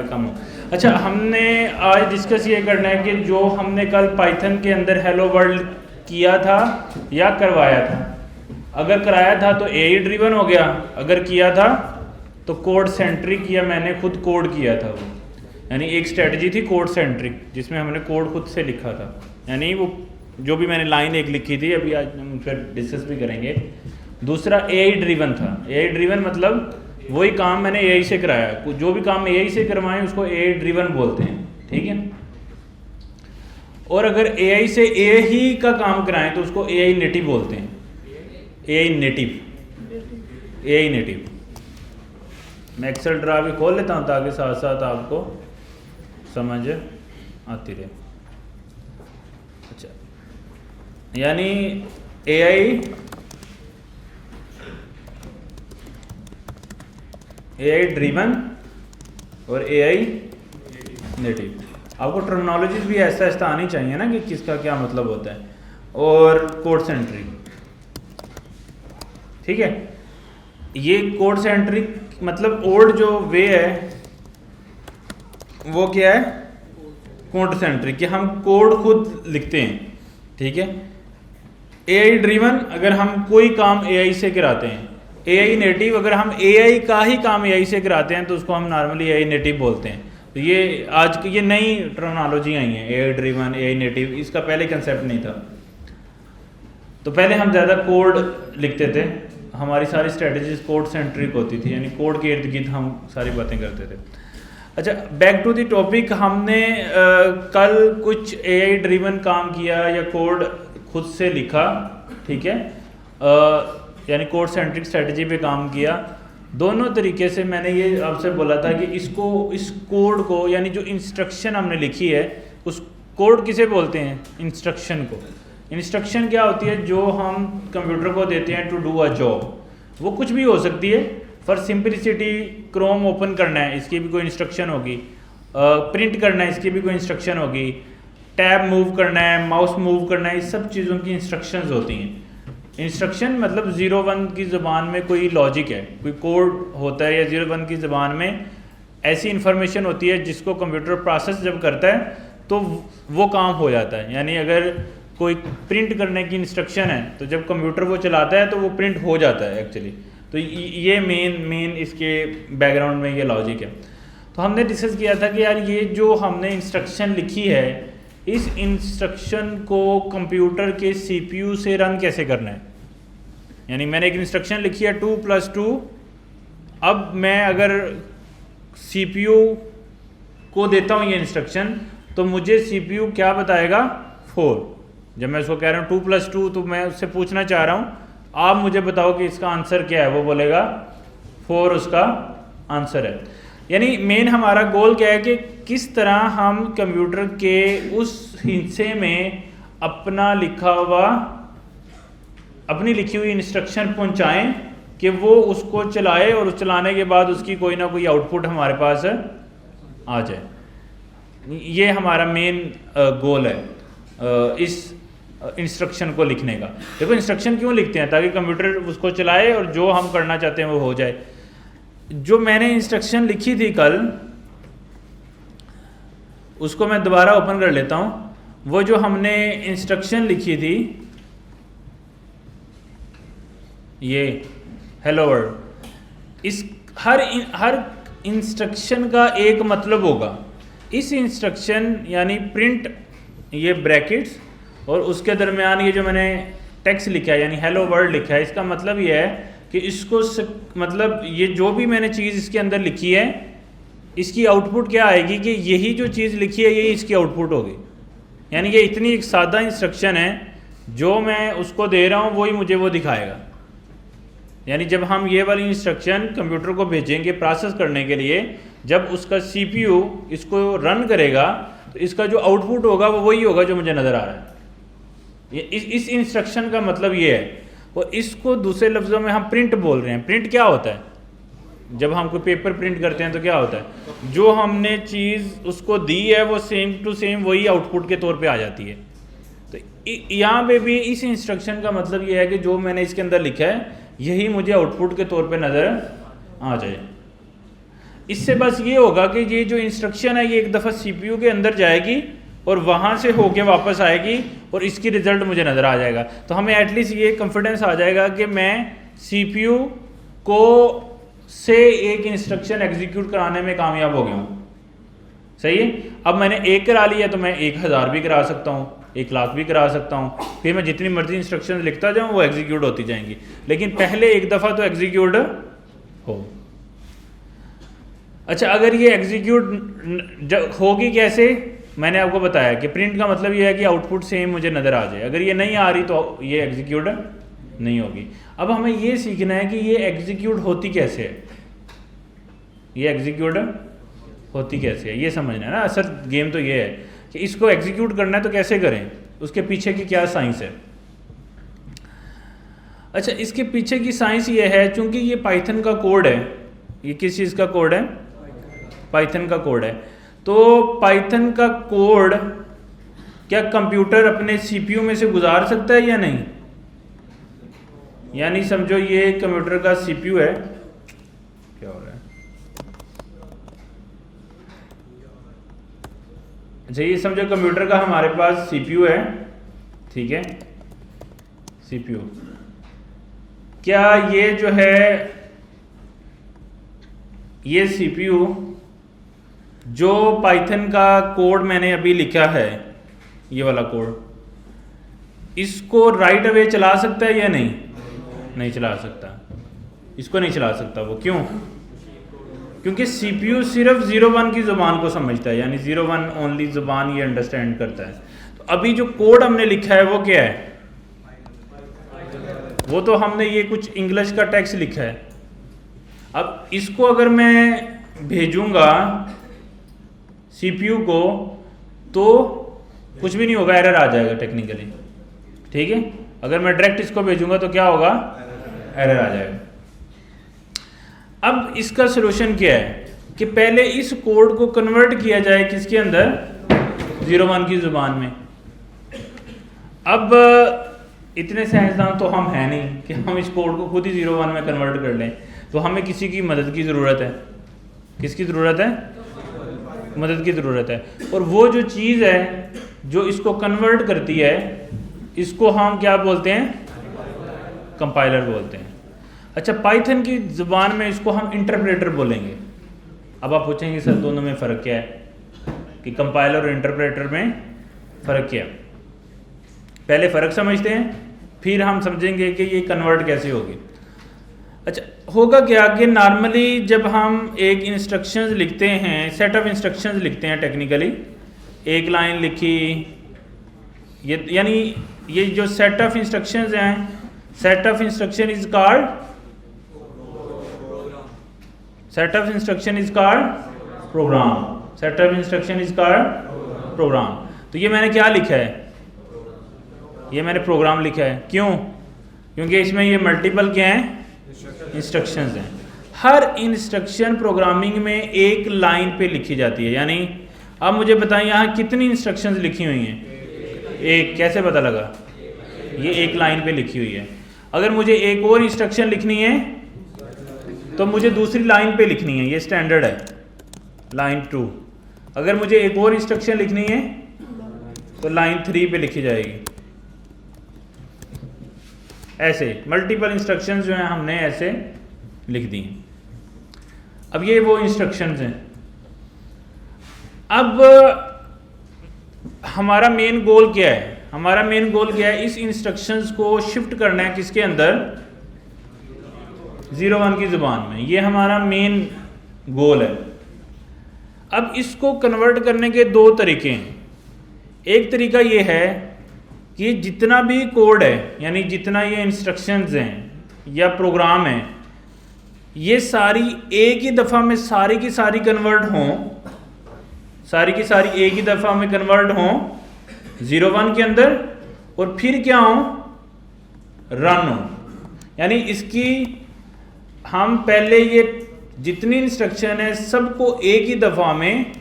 कम हो। अच्छा, हमने आज डिस्कस ये करना है कि जो हमने कल पाइथन के अंदर हेलो वर्ल्ड किया था या करवाया था, अगर कराया था तो एआई ड्रिवन हो गया, अगर किया था तो कोड सेंट्रिक किया, मैंने खुद कोड किया था वो, यानी एक स्ट्रेटजी थी कोड सेंट्रिक जिसमें हमने कोड खुद से लिखा था, यानी वो जो भी मैंने लाइन एक लिखी थी, अभी आज हम फिर डिस्कस भी करेंगे। दूसरा एआई ड्रिवन था। एआई ड्रिवन मतलब वही काम मैंने एआई से कराया, जो भी काम एआई से करवाएं उसको एआई ड्रिवन बोलते हैं, ठीक है। और अगर एआई से एआई का काम कराएं तो उसको एआई नेटिव बोलते हैं, एआई नेटिव, एआई नेटिव। मैं एक्सेल ड्रा भी खोल लेता हूँ ताकि साथ साथ आपको समझ आती रहे। अच्छा, यानी एआई ड्रिवन और एआई नेटिव। आपको टर्मिनोलॉजीज भी ऐसा ऐसा आनी चाहिए ना कि किसका क्या मतलब होता है। और कोड सेंट्रिक, ठीक है। ये कोड सेंट्रिक मतलब ओल्ड जो वे है वो क्या है, कोड सेंट्रिक, कि हम कोड खुद लिखते हैं, ठीक है। एआई ड्रिवन अगर हम कोई काम एआई से कराते हैं, एआई नेटिव अगर हम एआई का ही काम एआई से कराते हैं तो उसको हम नॉर्मली एआई नेटिव बोलते हैं। तो ये आज की ये नई टर्मिनोलॉजी आई है, एआई ड्रिवन, एआई नेटिव, इसका पहले कंसेप्ट नहीं था। तो पहले हम ज़्यादा कोड लिखते थे, हमारी सारी स्ट्रेटजीज कोड सेंट्रिक होती थी, यानी कोड के इर्द गिर्द हम सारी बातें करते थे। अच्छा, बैक टू द टॉपिक, हमने कल कुछ एआई ड्रिवन काम किया या कोड खुद से लिखा, ठीक है, यानी कोड सेंट्रिक स्ट्रेटजी पे काम किया। दोनों तरीके से मैंने ये आपसे बोला था कि इस कोड को, यानी जो इंस्ट्रक्शन हमने लिखी है, उस कोड किसे बोलते हैं, इंस्ट्रक्शन को। इंस्ट्रक्शन क्या होती है, जो हम कंप्यूटर को देते हैं टू डू अ जॉब। वो कुछ भी हो सकती है, फॉर सिंपलिसिटी क्रोम ओपन करना है, इसकी भी कोई इंस्ट्रक्शन होगी, प्रिंट करना है, इसकी भी कोई इंस्ट्रक्शन होगी, टैब मूव करना है, माउस मूव करना है, इस सब चीज़ों की इंस्ट्रक्शंस होती हैं। इंस्ट्रक्शन मतलब 0-1 की ज़बान में कोई लॉजिक है, कोई कोड होता है, या 0-1 की ज़बान में ऐसी इंफॉर्मेशन होती है जिसको कंप्यूटर प्रोसेस जब करता है तो वो काम हो जाता है। यानी अगर कोई प्रिंट करने की इंस्ट्रक्शन है तो जब कंप्यूटर वो चलाता है तो वो प्रिंट हो जाता है एक्चुअली। तो ये मेन इसके बैकग्राउंड में ये लॉजिक है। तो हमने डिस्कस किया था कि यार ये जो हमने इंस्ट्रक्शन लिखी है, इस इंस्ट्रक्शन को कंप्यूटर के सीपीयू से रन कैसे करना है। यानी मैंने एक इंस्ट्रक्शन लिखी है 2+2, अब मैं अगर सीपीयू को देता हूँ ये इंस्ट्रक्शन तो मुझे सीपीयू क्या बताएगा, 4। जब मैं उसको कह रहा हूँ 2+2 तो मैं उससे पूछना चाह रहा हूँ आप मुझे बताओ कि इसका आंसर क्या है, वो बोलेगा 4 उसका आंसर है। यानी मेन हमारा गोल क्या है कि किस तरह हम कंप्यूटर के उस हिस्से में अपनी लिखी हुई इंस्ट्रक्शन पहुंचाएं कि वो उसको चलाए और उस चलाने के बाद उसकी कोई ना कोई आउटपुट हमारे पास आ जाए। ये हमारा मेन गोल है इस इंस्ट्रक्शन को लिखने का। देखो इंस्ट्रक्शन क्यों लिखते हैं, ताकि कंप्यूटर उसको चलाए और जो हम करना चाहते हैं वो हो जाए। जो मैंने इंस्ट्रक्शन लिखी थी कल, उसको मैं दोबारा ओपन कर लेता हूँ। वो जो हमने इंस्ट्रक्शन लिखी थी, ये हेलो वर्ल्ड, इस हर इंस्ट्रक्शन का एक मतलब होगा। इस इंस्ट्रक्शन यानी प्रिंट, ये ब्रैकेट्स और उसके दरमियान ये जो मैंने टेक्स्ट लिखा है यानी हेलो वर्ल्ड लिखा है, इसका मतलब ये है कि इसको मतलब ये जो भी मैंने चीज़ इसके अंदर लिखी है, इसकी आउटपुट क्या आएगी कि यही जो चीज़ लिखी है यही इसकी आउटपुट होगी। यानी ये इतनी एक सादा इंस्ट्रक्शन है, जो मैं उसको दे रहा हूँ वही मुझे वो दिखाएगा। यानी जब हम ये वाली इंस्ट्रक्शन कंप्यूटर को भेजेंगे प्रोसेस करने के लिए, जब उसका सीपीयू इसको रन करेगा तो इसका जो आउटपुट होगा वो वही होगा जो मुझे नज़र आ रहा है। इस इंस्ट्रक्शन का मतलब ये है। और इसको दूसरे लफ्ज़ों में हम प्रिंट बोल रहे हैं। प्रिंट क्या होता है, जब हम कोई पेपर प्रिंट करते हैं तो क्या होता है, जो हमने चीज़ उसको दी है वो सेम टू सेम वही आउटपुट के तौर पे आ जाती है। तो यहाँ पे भी इस इंस्ट्रक्शन का मतलब ये है कि जो मैंने इसके अंदर लिखा है यही मुझे आउटपुट के तौर पे नज़र आ जाए। इससे बस ये होगा कि ये जो इंस्ट्रक्शन है ये एक दफ़ा सीपीयू के अंदर जाएगी और वहाँ से होके वापस आएगी और इसकी रिज़ल्ट मुझे नज़र आ जाएगा। तो हमें एटलीस्ट ये कॉन्फिडेंस आ जाएगा कि मैं सीपीयू को से एक इंस्ट्रक्शन एग्जीक्यूट कराने में कामयाब हो गया हूँ। सही है। अब मैंने एक करा लिया तो मैं 1000 भी करा सकता हूँ, 1,00,000 भी करा सकता हूँ, फिर मैं जितनी मर्जी इंस्ट्रक्शन लिखता जाऊँ वो एग्जीक्यूट होती जाएंगी, लेकिन पहले एक दफ़ा तो एग्जीक्यूट हो। अच्छा, अगर ये एग्जीक्यूट होगी कैसे, मैंने आपको बताया कि प्रिंट का मतलब ये है कि आउटपुट सेम मुझे नज़र आ जाए। अगर ये नहीं आ रही तो ये एग्जीक्यूट नहीं होगी। अब हमें ये सीखना है कि ये एग्जीक्यूट होती कैसे है, ये एग्जीक्यूट होती कैसे है, ये समझना है ना। असल गेम तो ये है कि इसको एग्जीक्यूट करना है तो कैसे करें, उसके पीछे की क्या साइंस है। अच्छा, इसके पीछे की साइंस ये है, चूंकि ये पाइथन का कोड है, ये किस चीज़ का कोड है, पाइथन का कोड है, तो पाइथन का कोड क्या कंप्यूटर अपने सीपीयू में से गुजार सकता है या नहीं। यानी समझो ये कंप्यूटर का सीपीयू है, क्या हो रहा है, अच्छा ये समझो कंप्यूटर का हमारे पास सीपीयू है, ठीक है, सीपीयू, क्या ये जो है ये सीपीयू जो पाइथन का कोड मैंने अभी लिखा है, ये वाला कोड, इसको राइट अवे चला सकता है या नहीं, नहीं चला सकता, इसको नहीं चला सकता। वो क्यों, क्योंकि सीपीयू सिर्फ 0-1 की ज़ुबान को समझता है, यानी 0-1 ओनली ज़ुबान ये अंडरस्टैंड करता है। तो अभी जो कोड हमने लिखा है वो क्या है, वो तो हमने ये कुछ इंग्लिश का टेक्स्ट लिखा है। अब इसको अगर मैं भेजूंगा सीपीयू को तो कुछ भी नहीं होगा, एरर आ जाएगा टेक्निकली, ठीक है। अगर मैं डायरेक्ट इसको भेजूंगा तो क्या होगा, एरर आ जाएगा। अब इसका सलूशन क्या है कि पहले इस कोड को कन्वर्ट किया जाए किसके अंदर, 0-1 की ज़ुबान में। अब इतने साइंसदान तो हम हैं नहीं कि हम इस कोड को खुद ही 0-1 में कन्वर्ट कर लें, तो हमें किसी की मदद की ज़रूरत है। किसकी ज़रूरत है, मदद की ज़रूरत है। और वो जो चीज़ है जो इसको कन्वर्ट करती है, इसको हम क्या बोलते हैं, कंपाइलर बोलते हैं। अच्छा, पाइथन की ज़ुबान में इसको हम इंटरप्रेटर बोलेंगे। अब आप पूछेंगे सर दोनों में फ़र्क क्या है, कि कंपाइलर और इंटरप्रेटर में फ़र्क क्या है। पहले फ़र्क समझते हैं, फिर हम समझेंगे कि ये कन्वर्ट कैसे होगी। अच्छा, होगा क्या कि नॉर्मली जब हम एक इंस्ट्रक्शंस लिखते हैं, सेट ऑफ इंस्ट्रक्शंस लिखते हैं, टेक्निकली एक लाइन लिखी, ये यानी ये जो सेट ऑफ इंस्ट्रक्शंस हैं, set of instruction is called, set of instruction is called programme, set of instruction is called programme. तो ये मैंने क्या लिखा है, ये मैंने प्रोग्राम लिखा है। क्यों, क्योंकि इसमें ये मल्टीपल क्या हैं, इंस्ट्रक्शंस हैं। हर इंस्ट्रक्शन प्रोग्रामिंग में एक लाइन पे लिखी जाती है। यानी अब मुझे बताएं यहाँ कितनी इंस्ट्रक्शंस लिखी हुई हैं, एक, कैसे पता लगा, ये एक लाइन पे लिखी हुई है। अगर मुझे एक और इंस्ट्रक्शन लिखनी है तो मुझे दूसरी लाइन पे लिखनी है, ये स्टैंडर्ड है, लाइन 2। अगर मुझे एक और इंस्ट्रक्शन लिखनी है तो लाइन 3 पे लिखी जाएगी। ऐसे मल्टीपल इंस्ट्रक्शंस जो हैं हमने ऐसे लिख दी। अब ये वो इंस्ट्रक्शंस हैं। अब हमारा मेन गोल क्या है, हमारा मेन गोल क्या है, इस इंस्ट्रक्शंस को शिफ्ट करना है किसके अंदर, 0-1 की ज़ुबान में। ये हमारा मेन गोल है। अब इसको कन्वर्ट करने के दो तरीके हैं। एक तरीका ये है कि जितना भी कोड है, यानी जितना ये इंस्ट्रक्शंस हैं या प्रोग्राम हैं, ये सारी एक ही दफ़ा में सारी की सारी कन्वर्ट हों, सारी की सारी एक ही दफ़ा में कन्वर्ट हों 0-1 के अंदर, और फिर क्या हो, रन हो। यानी इसकी हम पहले ये जितनी इंस्ट्रक्शन है सबको एक ही दफ़ा में,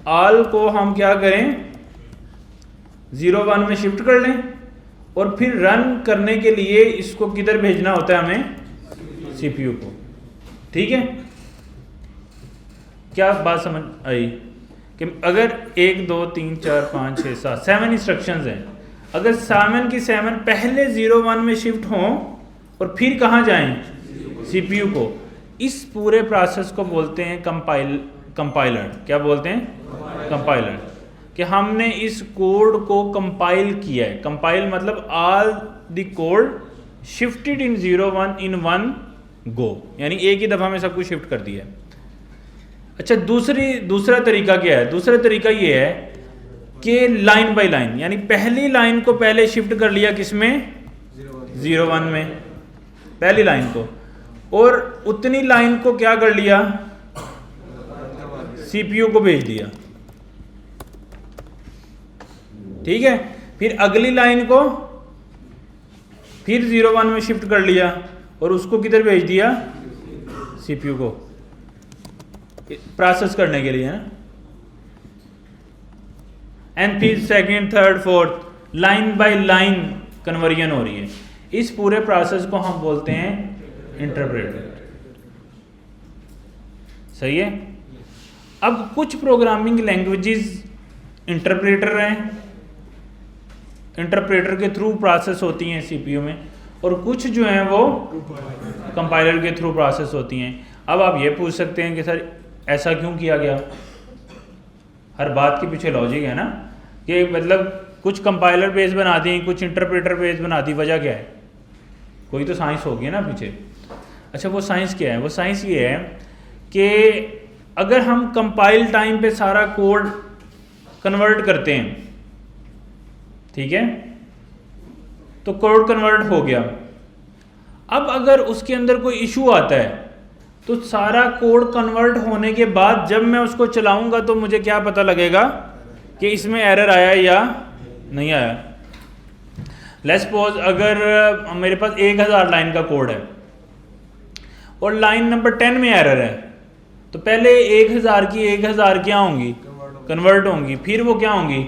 ऑल को हम क्या करें, 0-1 में शिफ्ट कर लें, और फिर रन करने के लिए इसको किधर भेजना होता है हमें, सीपीयू को। ठीक है, क्या बात समझ आई कि अगर 1 2 3 4 5 6 7 7 इंस्ट्रक्शंस हैं, अगर 7 की 7 पहले 0 1 में शिफ्ट हों और फिर कहाँ जाएं, सीपीयू को, इस पूरे प्रोसेस को बोलते हैं कंपाइलर। क्या बोलते हैं? कंपाइलर। कि हमने इस कोड को कंपाइल किया है। कंपाइल मतलब all the code shifted in 0 1 in one go, यानी एक ही दफ़ा में सब कुछ शिफ्ट कर दिया है। अच्छा, दूसरा तरीका क्या है? दूसरा तरीका ये है कि लाइन बाय लाइन, यानी पहली लाइन को पहले शिफ्ट कर लिया किसमें, 0 1 में, पहली लाइन को, और उतनी लाइन को क्या कर लिया, सीपीयू को भेज दिया। ठीक है, फिर अगली लाइन को फिर 0 1 में शिफ्ट कर लिया और उसको किधर भेज दिया, सीपीयू को प्रोसेस करने के लिए, है ना। एंड फिर second third fourth line by line conversion हो रही है। इस पूरे प्रोसेस को हम बोलते हैं इंटरप्रेटर। सही है। अब कुछ प्रोग्रामिंग लैंग्वेजेस इंटरप्रेटर हैं, इंटरप्रेटर के थ्रू प्रोसेस होती हैं सीपीयू में, और कुछ जो हैं वो कंपाइलर के थ्रू प्रोसेस होती हैं। अब आप ये पूछ सकते हैं कि सर ऐसा क्यों किया गया? हर बात के पीछे लॉजिक है ना, कि मतलब कुछ कंपाइलर बेस बना दी, कुछ इंटरप्रेटर बेस बना दी, वजह क्या है? कोई तो साइंस होगी ना पीछे। अच्छा, वो साइंस क्या है? वो साइंस ये है कि अगर हम कंपाइल टाइम पे सारा कोड कन्वर्ट करते हैं, ठीक है, तो कोड कन्वर्ट हो गया। अब अगर उसके अंदर कोई इशू आता है तो सारा कोड कन्वर्ट होने के बाद जब मैं उसको चलाऊंगा तो मुझे क्या पता लगेगा कि इसमें एरर आया या नहीं आया। लेट्स सपोज अगर मेरे पास 1000 लाइन का कोड है और लाइन नंबर 10 में एरर है, तो पहले 1000 की 1000 क्या होंगी, कन्वर्ट होंगी, फिर वो क्या होंगी,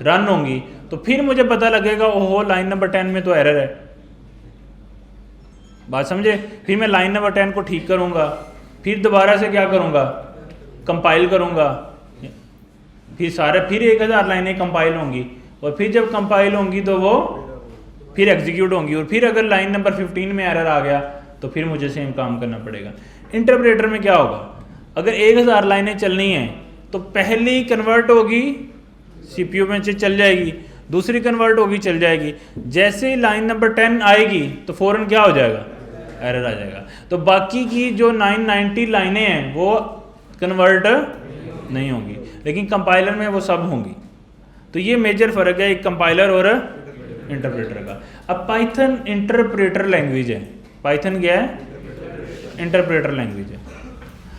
रन होंगी। तो फिर मुझे पता लगेगा ओहो लाइन नंबर 10 में तो एरर है। बात समझे? फिर मैं लाइन नंबर 10 को ठीक करूंगा, फिर दोबारा से क्या करूंगा, कंपाइल करूंगा, फिर 1000 लाइनें कंपाइल होंगी, और फिर जब कंपाइल होंगी तो वो फिर एग्जीक्यूट होंगी, और फिर अगर लाइन नंबर 15 में एरर आ गया तो फिर मुझे सेम काम करना पड़ेगा। इंटरप्रेटर में क्या होगा, अगर 1000 लाइनें चलनी हैं तो पहली कन्वर्ट होगी, सीपीयू में चल जाएगी, दूसरी कन्वर्ट होगी, चल जाएगी। जैसे ही लाइन नंबर 10 आएगी तो फ़ौरन क्या हो जाएगा, एरर आ जाएगा। तो बाकी की जो 990 लाइनें हैं वो कन्वर्ट नहीं होंगी, लेकिन कंपाइलर में वो सब होंगी। तो ये मेजर फ़र्क है एक कंपाइलर और इंटरप्रेटर का। अब पाइथन इंटरप्रेटर लैंग्वेज है। पाइथन क्या है? इंटरप्रेटर लैंग्वेज है।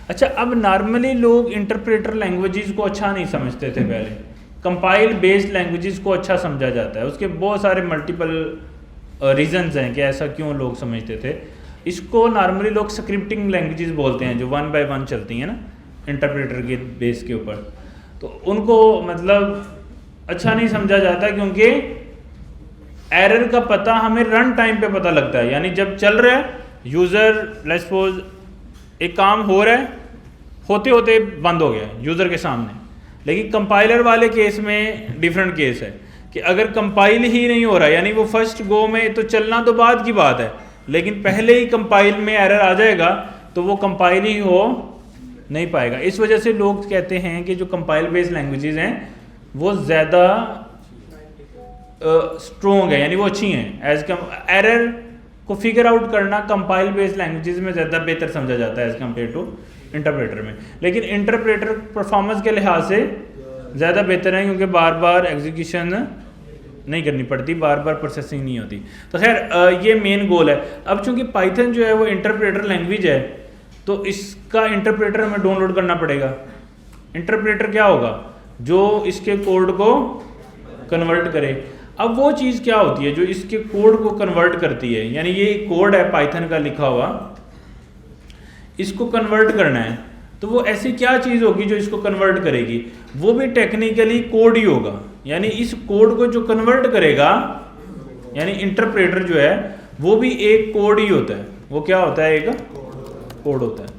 अच्छा, अब नॉर्मली लोग इंटरप्रेटर लैंग्वेजेस को अच्छा नहीं समझते थे पहले, कंपाइल बेस्ड लैंग्वेजेस को अच्छा समझा जाता है। उसके बहुत सारे मल्टीपल रीजंस हैं कि ऐसा क्यों लोग समझते थे। इसको नॉर्मली लोग स्क्रिप्टिंग लैंग्वेजेस बोलते हैं, जो 1 बाय 1 चलती हैं ना इंटरप्रेटर के बेस के ऊपर। तो उनको मतलब अच्छा नहीं समझा जाता, क्योंकि एरर का पता हमें रन टाइम पे पता लगता है। यानी जब चल रहा है यूज़र, लेट्स सपोज एक काम हो रहा है, होते होते बंद हो गया यूज़र के सामने। लेकिन कंपाइलर वाले केस में डिफरेंट केस है कि अगर कंपाइल ही नहीं हो रहा, यानी वो फर्स्ट गो में तो चलना तो बाद की बात है, लेकिन पहले ही कंपाइल में एरर आ जाएगा तो वो कंपाइल ही हो नहीं पाएगा। इस वजह से लोग कहते हैं कि जो कंपाइल बेस्ड लैंग्वेजेस हैं वो ज़्यादा स्ट्रोंग है, यानी वो अच्छी हैं। एज कम एरर को फिगर आउट करना कंपाइल बेस्ड लैंग्वेजेस में ज़्यादा बेहतर समझा जाता है एज कम्पेयर टू इंटरप्रेटर में। लेकिन इंटरप्रेटर परफॉर्मेंस के लिहाज से ज़्यादा बेहतर है, क्योंकि बार बार एग्जीक्यूशन नहीं करनी पड़ती, बार बार प्रोसेसिंग नहीं होती। तो खैर ये मेन गोल है। अब चूंकि पाइथन जो है वो इंटरप्रेटर लैंग्वेज है, तो इसका इंटरप्रेटर हमें डाउनलोड करना पड़ेगा। इंटरप्रेटर क्या होगा, जो इसके कोड को कन्वर्ट करे। अब वो चीज़ क्या होती है जो इसके कोड को कन्वर्ट करती है, यानी ये कोड है पाइथन का लिखा हुआ, इसको कन्वर्ट करना है, तो वो ऐसी क्या चीज़ होगी जो इसको कन्वर्ट करेगी? वो भी टेक्निकली कोड ही होगा। यानी इस कोड को जो कन्वर्ट करेगा, यानी इंटरप्रेटर जो है वो भी एक कोड ही होता है। वो क्या होता है? एक कोड होता है।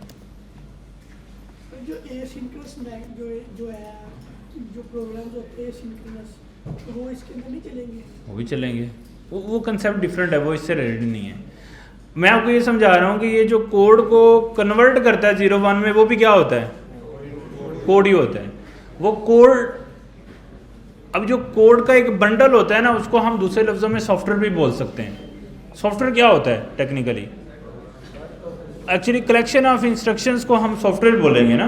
जो एसिंक्रोनस जो है जो प्रोग्राम्स होते हैं सिंक्रोनस, तो वो इसके अंदर नहीं चलेंगे? वो भी चलेंगे, वो कंसेप्ट डिफरेंट है, वो इससे रिलेटेड नहीं है। मैं आपको ये समझा रहा हूँ कि ये जो कोड को कन्वर्ट करता है 0-1 में, वो भी क्या होता है? कोड ही होता है। वो कोड, अब जो कोड का एक बंडल होता है ना, उसको हम दूसरे लफ्ज़ों में सॉफ्टवेयर भी बोल सकते हैं। सॉफ्टवेयर क्या होता है technically? Actually collection of instructions को हम सॉफ्टवेयर बोलेंगे ना,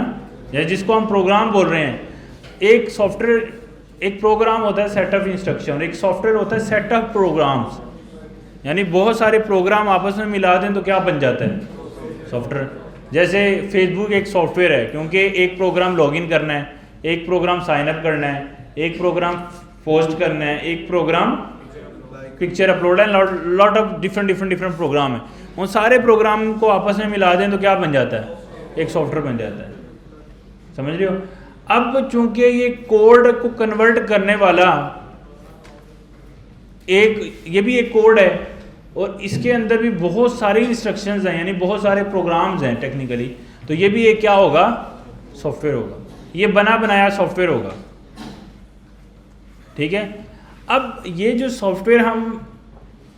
या जिसको हम प्रोग्राम बोल रहे हैं। एक सॉफ्टवेयर, एक प्रोग्राम होता है सेट ऑफ इंस्ट्रक्शन, एक सॉफ्टवेयर होता है सेट ऑफ प्रोग्राम्स। यानी बहुत सारे प्रोग्राम आपस में मिला दें तो क्या बन जाता है? सॉफ्टवेयर। जैसे फेसबुक एक सॉफ्टवेयर है, क्योंकि एक प्रोग्राम लॉगिन करना है, एक प्रोग्राम साइन अप करना है, एक प्रोग्राम पोस्ट करना है, एक प्रोग्राम पिक्चर अपलोड है, लॉट ऑफ डिफरेंट प्रोग्राम है। उन सारे प्रोग्राम को आपस में मिला दें तो क्या बन जाता है? एक सॉफ्टवेयर बन जाता है। समझ रहे हो? अब चूंकि ये कोड को कन्वर्ट करने वाला ये भी एक कोड है, और इसके अंदर भी बहुत सारी इंस्ट्रक्शंस हैं, यानी बहुत सारे प्रोग्राम्स हैं टेक्निकली, तो ये भी एक क्या होगा? सॉफ्टवेयर होगा। ये बना बनाया सॉफ्टवेयर होगा। ठीक है। अब ये जो सॉफ्टवेयर हम,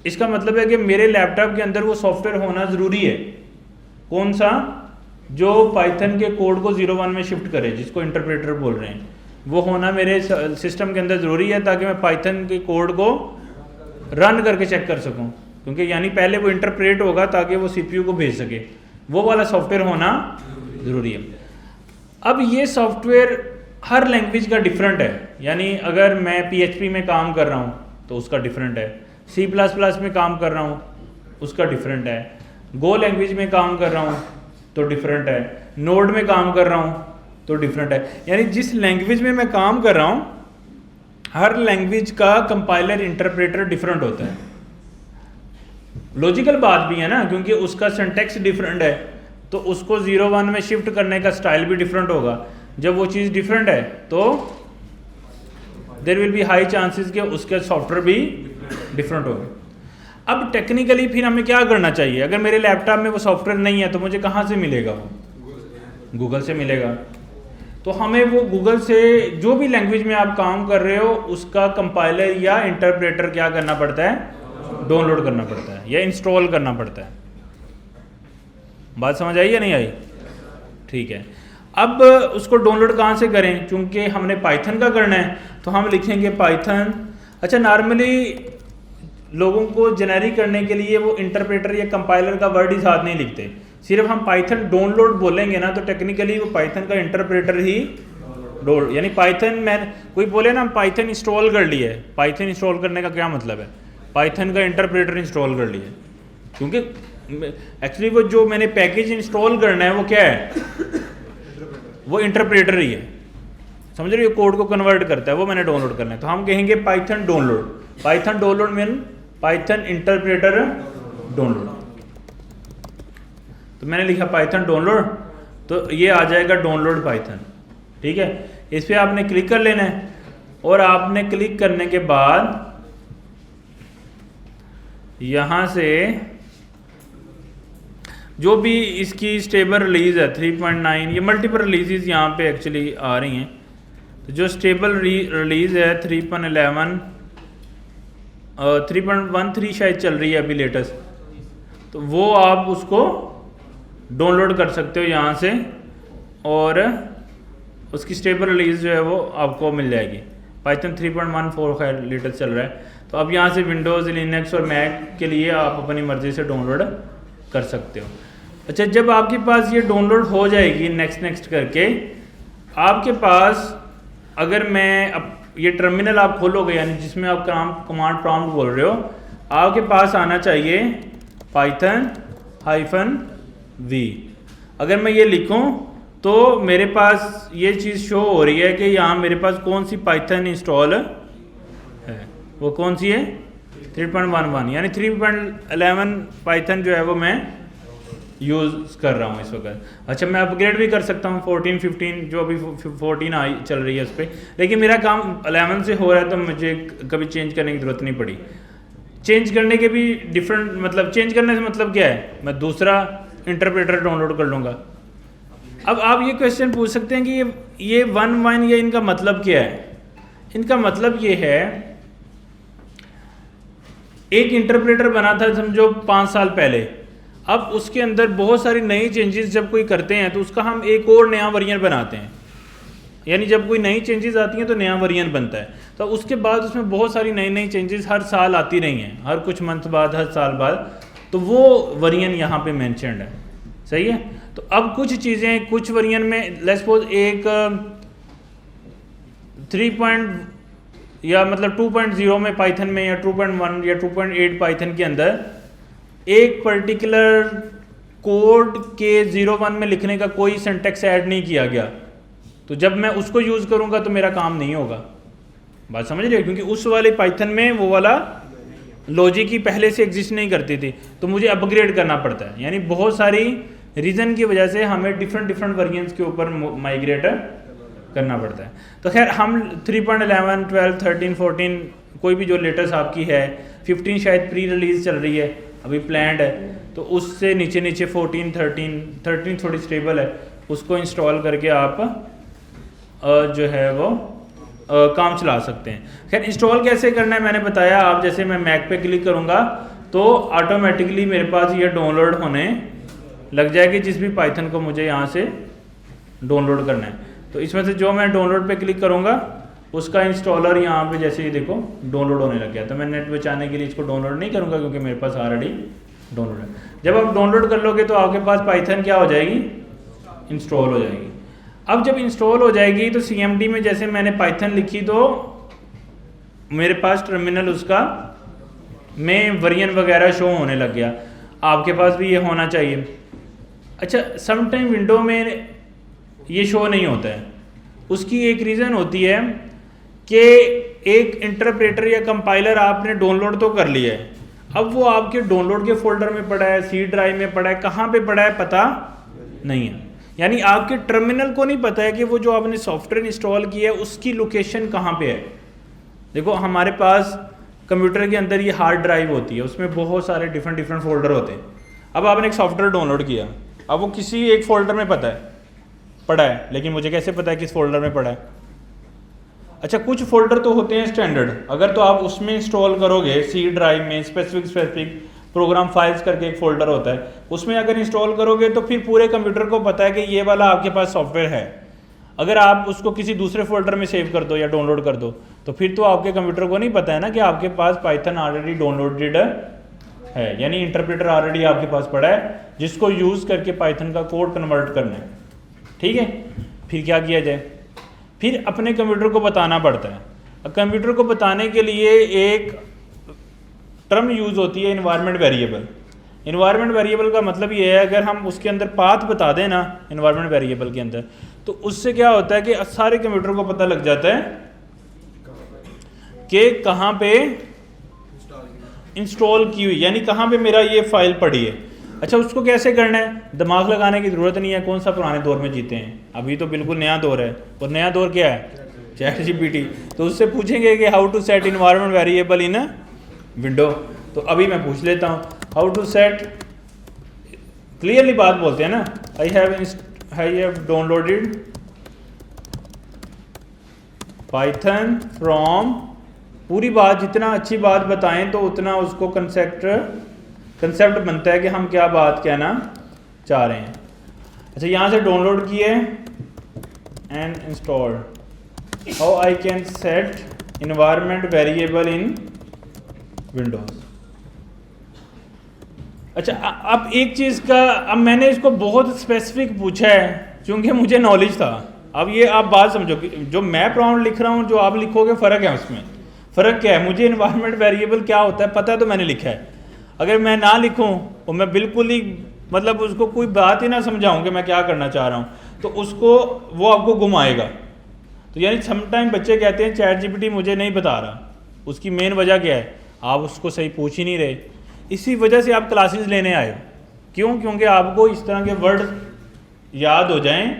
इसका मतलब है कि मेरे लैपटॉप के अंदर वो सॉफ्टवेयर होना ज़रूरी है। कौन सा? जो पाइथन के कोड को 0-1 में शिफ्ट करे, जिसको इंटरप्रेटर बोल रहे हैं, वो होना मेरे सिस्टम के अंदर ज़रूरी है, ताकि मैं पाइथन के कोड को रन करके चेक कर सकूं। क्योंकि यानी पहले वो इंटरप्रेट होगा ताकि वो सीपीयू को भेज सके, वो वाला सॉफ्टवेयर होना ज़रूरी है। अब ये सॉफ्टवेयर हर लैंग्वेज का डिफरेंट है। यानी अगर मैं PHP में काम कर रहा हूँ तो उसका डिफरेंट है, C++ में काम कर रहा हूँ उसका डिफरेंट है, गो लैंग्वेज में काम कर रहा हूँ तो डिफरेंट है, नोड में काम कर रहा हूँ तो डिफरेंट है। यानी जिस लैंग्वेज में मैं काम कर रहा हूँ, हर लैंग्वेज का कंपाइलर इंटरप्रेटर डिफरेंट होता है। लॉजिकल बात भी है ना, क्योंकि उसका सिंटैक्स डिफरेंट है, तो उसको 0-1 में शिफ्ट करने का स्टाइल भी डिफरेंट होगा। जब वो चीज़ डिफरेंट है तो there will be high chances कि उसका सॉफ्टवेयर भी डिफरेंट होगा। अब टेक्निकली फिर हमें क्या करना चाहिए? अगर मेरे लैपटॉप में वो सॉफ्टवेयर नहीं है तो मुझे कहाँ से मिलेगा? वो गूगल से मिलेगा। तो हमें वो गूगल से जो भी लैंग्वेज में आप काम कर रहे हो उसका कंपाइलर या इंटरप्रेटर क्या करना पड़ता है? डाउनलोड करना पड़ता है या इंस्टॉल करना पड़ता है। बात समझ आई या नहीं आई? ठीक है। अब उसको डाउनलोड कहाँ से करें? चूंकि हमने पाइथन का करना है तो हम लिखेंगे पाइथन। अच्छा, नॉर्मली लोगों को जेनेरिक करने के लिए वो इंटरप्रेटर या कंपाइलर का वर्ड ही साथ नहीं लिखते, सिर्फ हम पाइथन डाउनलोड बोलेंगे ना, तो टेक्निकली वो पाइथन का इंटरप्रेटर ही डाउनलोड, यानी पाइथन में कोई बोले ना पाइथन इंस्टॉल कर लिया है, पाइथन इंस्टॉल करने का क्या मतलब है? पाइथन का इंटरप्रेटर इंस्टॉल कर लिया है। क्योंकि एक्चुअली वो जो मैंने पैकेज इंस्टॉल करना है वो क्या है? वो इंटरप्रेटर ही है। समझ रहे हो? कोड को कन्वर्ट करता है, वो मैंने डाउनलोड करना है, तो हम कहेंगे Python download. Python download mean Python interpreter download. तो मैंने लिखा पाइथन डाउनलोड, तो ये आ जाएगा डाउनलोड पाइथन। ठीक है। इस पर आपने क्लिक कर लेना है, और आपने क्लिक करने के बाद यहाँ से जो भी इसकी स्टेबल रिलीज़ है 3.9, ये मल्टीपल रिलीज़ यहाँ पे एक्चुअली आ रही हैं। तो जो स्टेबल रिलीज़ है 3.11 3.13 शायद चल रही है अभी लेटेस्ट, तो वो आप उसको डाउनलोड कर सकते हो यहाँ से, और उसकी स्टेबल रिलीज़ जो है वो आपको मिल जाएगी। पाइथन 3.14 का लेटेस्ट चल रहा है। तो अब यहाँ से विंडोज़, लिनक्स और मैक के लिए आप अपनी मर्ज़ी से डाउनलोड कर सकते हो। अच्छा, जब आपके पास ये डाउनलोड हो जाएगी नेक्स्ट करके, आपके पास अगर मैं अब ये टर्मिनल आप खोलोगे, यानी जिसमें आप कमांड प्रॉम्प्ट बोल रहे हो, आपके पास आना चाहिए python-v। अगर मैं ये लिखूं तो मेरे पास ये चीज़ शो हो रही है कि यहाँ मेरे पास कौन सी पाइथन इंस्टॉल है। वो कौन सी है? 3.11, यानी 3.11 पाइथन जो है वो मैं यूज़ कर रहा हूँ इस वक्त। अच्छा, मैं अपग्रेड भी कर सकता हूँ 14, 15, जो अभी 14 आई चल रही है उस पर, लेकिन मेरा काम 11 से हो रहा है तो मुझे कभी चेंज करने की ज़रूरत नहीं पड़ी। चेंज करने के भी डिफरेंट मतलब, चेंज करने से मतलब क्या है? मैं दूसरा इंटरप्रेटर डाउनलोड कर लूँगा। अब आप ये क्वेश्चन पूछ सकते हैं कि ये 1 ये इनका मतलब क्या है। इनका मतलब ये है, एक इंटरप्रेटर बना था समझो 5 साल पहले, अब उसके अंदर बहुत सारी नई चेंजेस जब कोई करते हैं तो उसका हम एक और नया वेरिएंट बनाते हैं। यानी जब कोई नई चेंजेस आती हैं तो नया वेरिएंट बनता है, तो उसके बाद उसमें बहुत सारी नई नई चेंजेस हर साल आती रही हैं, हर कुछ मंथ बाद, हर साल बाद, तो वो वेरिएंट यहाँ पे मेंशन्ड है। सही है। तो अब कुछ चीज़ें कुछ वेरिएंट में लेट्स सपोज एक 2.0 में पाइथन में या 2.1 या 2.8 पाइथन के अंदर एक पर्टिकुलर कोड के 0.1 में लिखने का कोई सिंटैक्स ऐड नहीं किया गया, तो जब मैं उसको यूज़ करूँगा तो मेरा काम नहीं होगा। बात समझ रहे हो, क्योंकि उस वाले पाइथन में वो वाला लॉजिक ही पहले से एग्जिस्ट नहीं करती थी, तो मुझे अपग्रेड करना पड़ता है। यानी बहुत सारी रीज़न की वजह से हमें डिफरेंट वेरिएंट्स के ऊपर माइग्रेट करना पड़ता है। तो खैर हम 3.11, 12, 13, 14 कोई भी जो लेटेस्ट आपकी है, 15 शायद प्री रिलीज चल रही है, अभी प्लान्ड है, तो उससे नीचे नीचे 14, 13 थोड़ी स्टेबल है, उसको इंस्टॉल करके आप जो है वो काम चला सकते हैं। खैर इंस्टॉल कैसे करना है मैंने बताया। आप जैसे मैं मैक पे क्लिक करूँगा तो ऑटोमेटिकली मेरे पास ये डाउनलोड होने लग जाएगी जिस भी पाइथन को मुझे यहाँ से डाउनलोड करना है। तो इसमें से जो मैं डाउनलोड पे क्लिक करूँगा उसका इंस्टॉलर यहाँ पे जैसे ही देखो डाउनलोड होने लग गया। तो मैं नेट बचाने के लिए इसको डाउनलोड नहीं करूँगा क्योंकि मेरे पास ऑलरेडी डाउनलोड है। जब आप डाउनलोड कर लोगे तो आपके पास पाइथन क्या हो जाएगी, इंस्टॉल हो जाएगी। अब जब इंस्टॉल हो जाएगी तो CMD में जैसे मैंने पाइथन लिखी तो मेरे पास टर्मिनल उसका में वेरिएंट वगैरह शो होने लग गया। आपके पास भी ये होना चाहिए। अच्छा, समटाइम विंडो में ये शो नहीं होता है, उसकी एक रीज़न होती है कि एक इंटरप्रेटर या कंपाइलर आपने डाउनलोड तो कर लिया है, अब वो आपके डाउनलोड के फोल्डर में पड़ा है, C ड्राइव में पड़ा है, कहाँ पे पड़ा है पता नहीं है। यानी आपके टर्मिनल को नहीं पता है कि वो जो आपने सॉफ्टवेयर इंस्टॉल किया है उसकी लोकेशन कहाँ पे है। देखो हमारे पास कंप्यूटर के अंदर ये हार्ड ड्राइव होती है, उसमें बहुत सारे डिफरेंट फोल्डर होते हैं। अब आपने एक सॉफ्टवेयर डाउनलोड किया, अब वो किसी एक फोल्डर में पड़ा है, लेकिन मुझे कैसे पता है किस फोल्डर में पड़ा है। अच्छा, कुछ फोल्डर तो होते हैं स्टैंडर्ड, अगर तो आप उसमें इंस्टॉल करोगे C ड्राइव में स्पेसिफिक प्रोग्राम फाइल्स करके एक फोल्डर होता है, उसमें अगर इंस्टॉल करोगे तो फिर पूरे कंप्यूटर को पता है कि ये वाला आपके पास सॉफ्टवेयर है। अगर आप उसको किसी दूसरे फोल्डर में सेव कर दो या डाउनलोड कर दो तो फिर तो आपके कंप्यूटर को नहीं पता है ना कि आपके पास पाइथन ऑलरेडी डाउनलोडेड है, यानी इंटरप्रेटर ऑलरेडी आपके पास पड़ा है जिसको यूज़ करके पाइथन का कोड कन्वर्ट करना है। ठीक है, फिर क्या किया जाए, फिर अपने कंप्यूटर को बताना पड़ता है। कंप्यूटर को बताने के लिए एक टर्म यूज़ होती है इन्वायरमेंट वेरिएबल। इन्वायरमेंट वेरिएबल का मतलब ये है, अगर हम उसके अंदर पाथ बता दें ना इन्वायरमेंट वेरिएबल के अंदर, तो उससे क्या होता है कि सारे कंप्यूटर को पता लग जाता है कि कहाँ पे इंस्टॉल की हुई, यानी कहाँ पे मेरा ये फाइल पड़ी है। अच्छा, उसको कैसे करना है, दिमाग लगाने की ज़रूरत नहीं है। कौन सा पुराने दौर में जीते हैं, अभी तो बिल्कुल नया दौर है, और नया दौर क्या है, ChatGPT। तो उससे पूछेंगे कि how to set environment variable in window. तो अभी मैं पूछ लेता हूँ हाउ टू सेट, क्लियरली बात बोलते हैं ना, I have downloaded Python from, पूरी बात, जितना अच्छी बात बताएं तो उतना उसको कंसेप्ट बनता है कि हम क्या बात कहना चाह रहे हैं। अच्छा, यहाँ से डाउनलोड किए and install, how I can set environment variable in Windows. अच्छा, अब एक चीज़ का, अब मैंने इसको बहुत स्पेसिफिक पूछा है क्योंकि मुझे नॉलेज था। अब ये आप बात समझो कि जो मैं प्रॉम्प्ट लिख रहा हूँ जो आप लिखोगे फ़र्क है, उसमें फ़र्क क्या है। मुझे इन्वायरमेंट वेरिएबल क्या होता है पता, तो मैंने लिखा है। अगर मैं ना लिखूं और मैं बिल्कुल ही मतलब उसको कोई बात ही ना समझाऊं कि मैं क्या करना चाह रहा हूं, तो उसको वो आपको घुमाएगा। तो यानी समटाइम बच्चे कहते हैं ChatGPT मुझे नहीं बता रहा, उसकी मेन वजह क्या है, आप उसको सही पूछ ही नहीं रहे। इसी वजह से आप क्लासेस लेने आए हो। क्यों? क्योंकि आपको इस तरह के वर्ड याद हो जाएं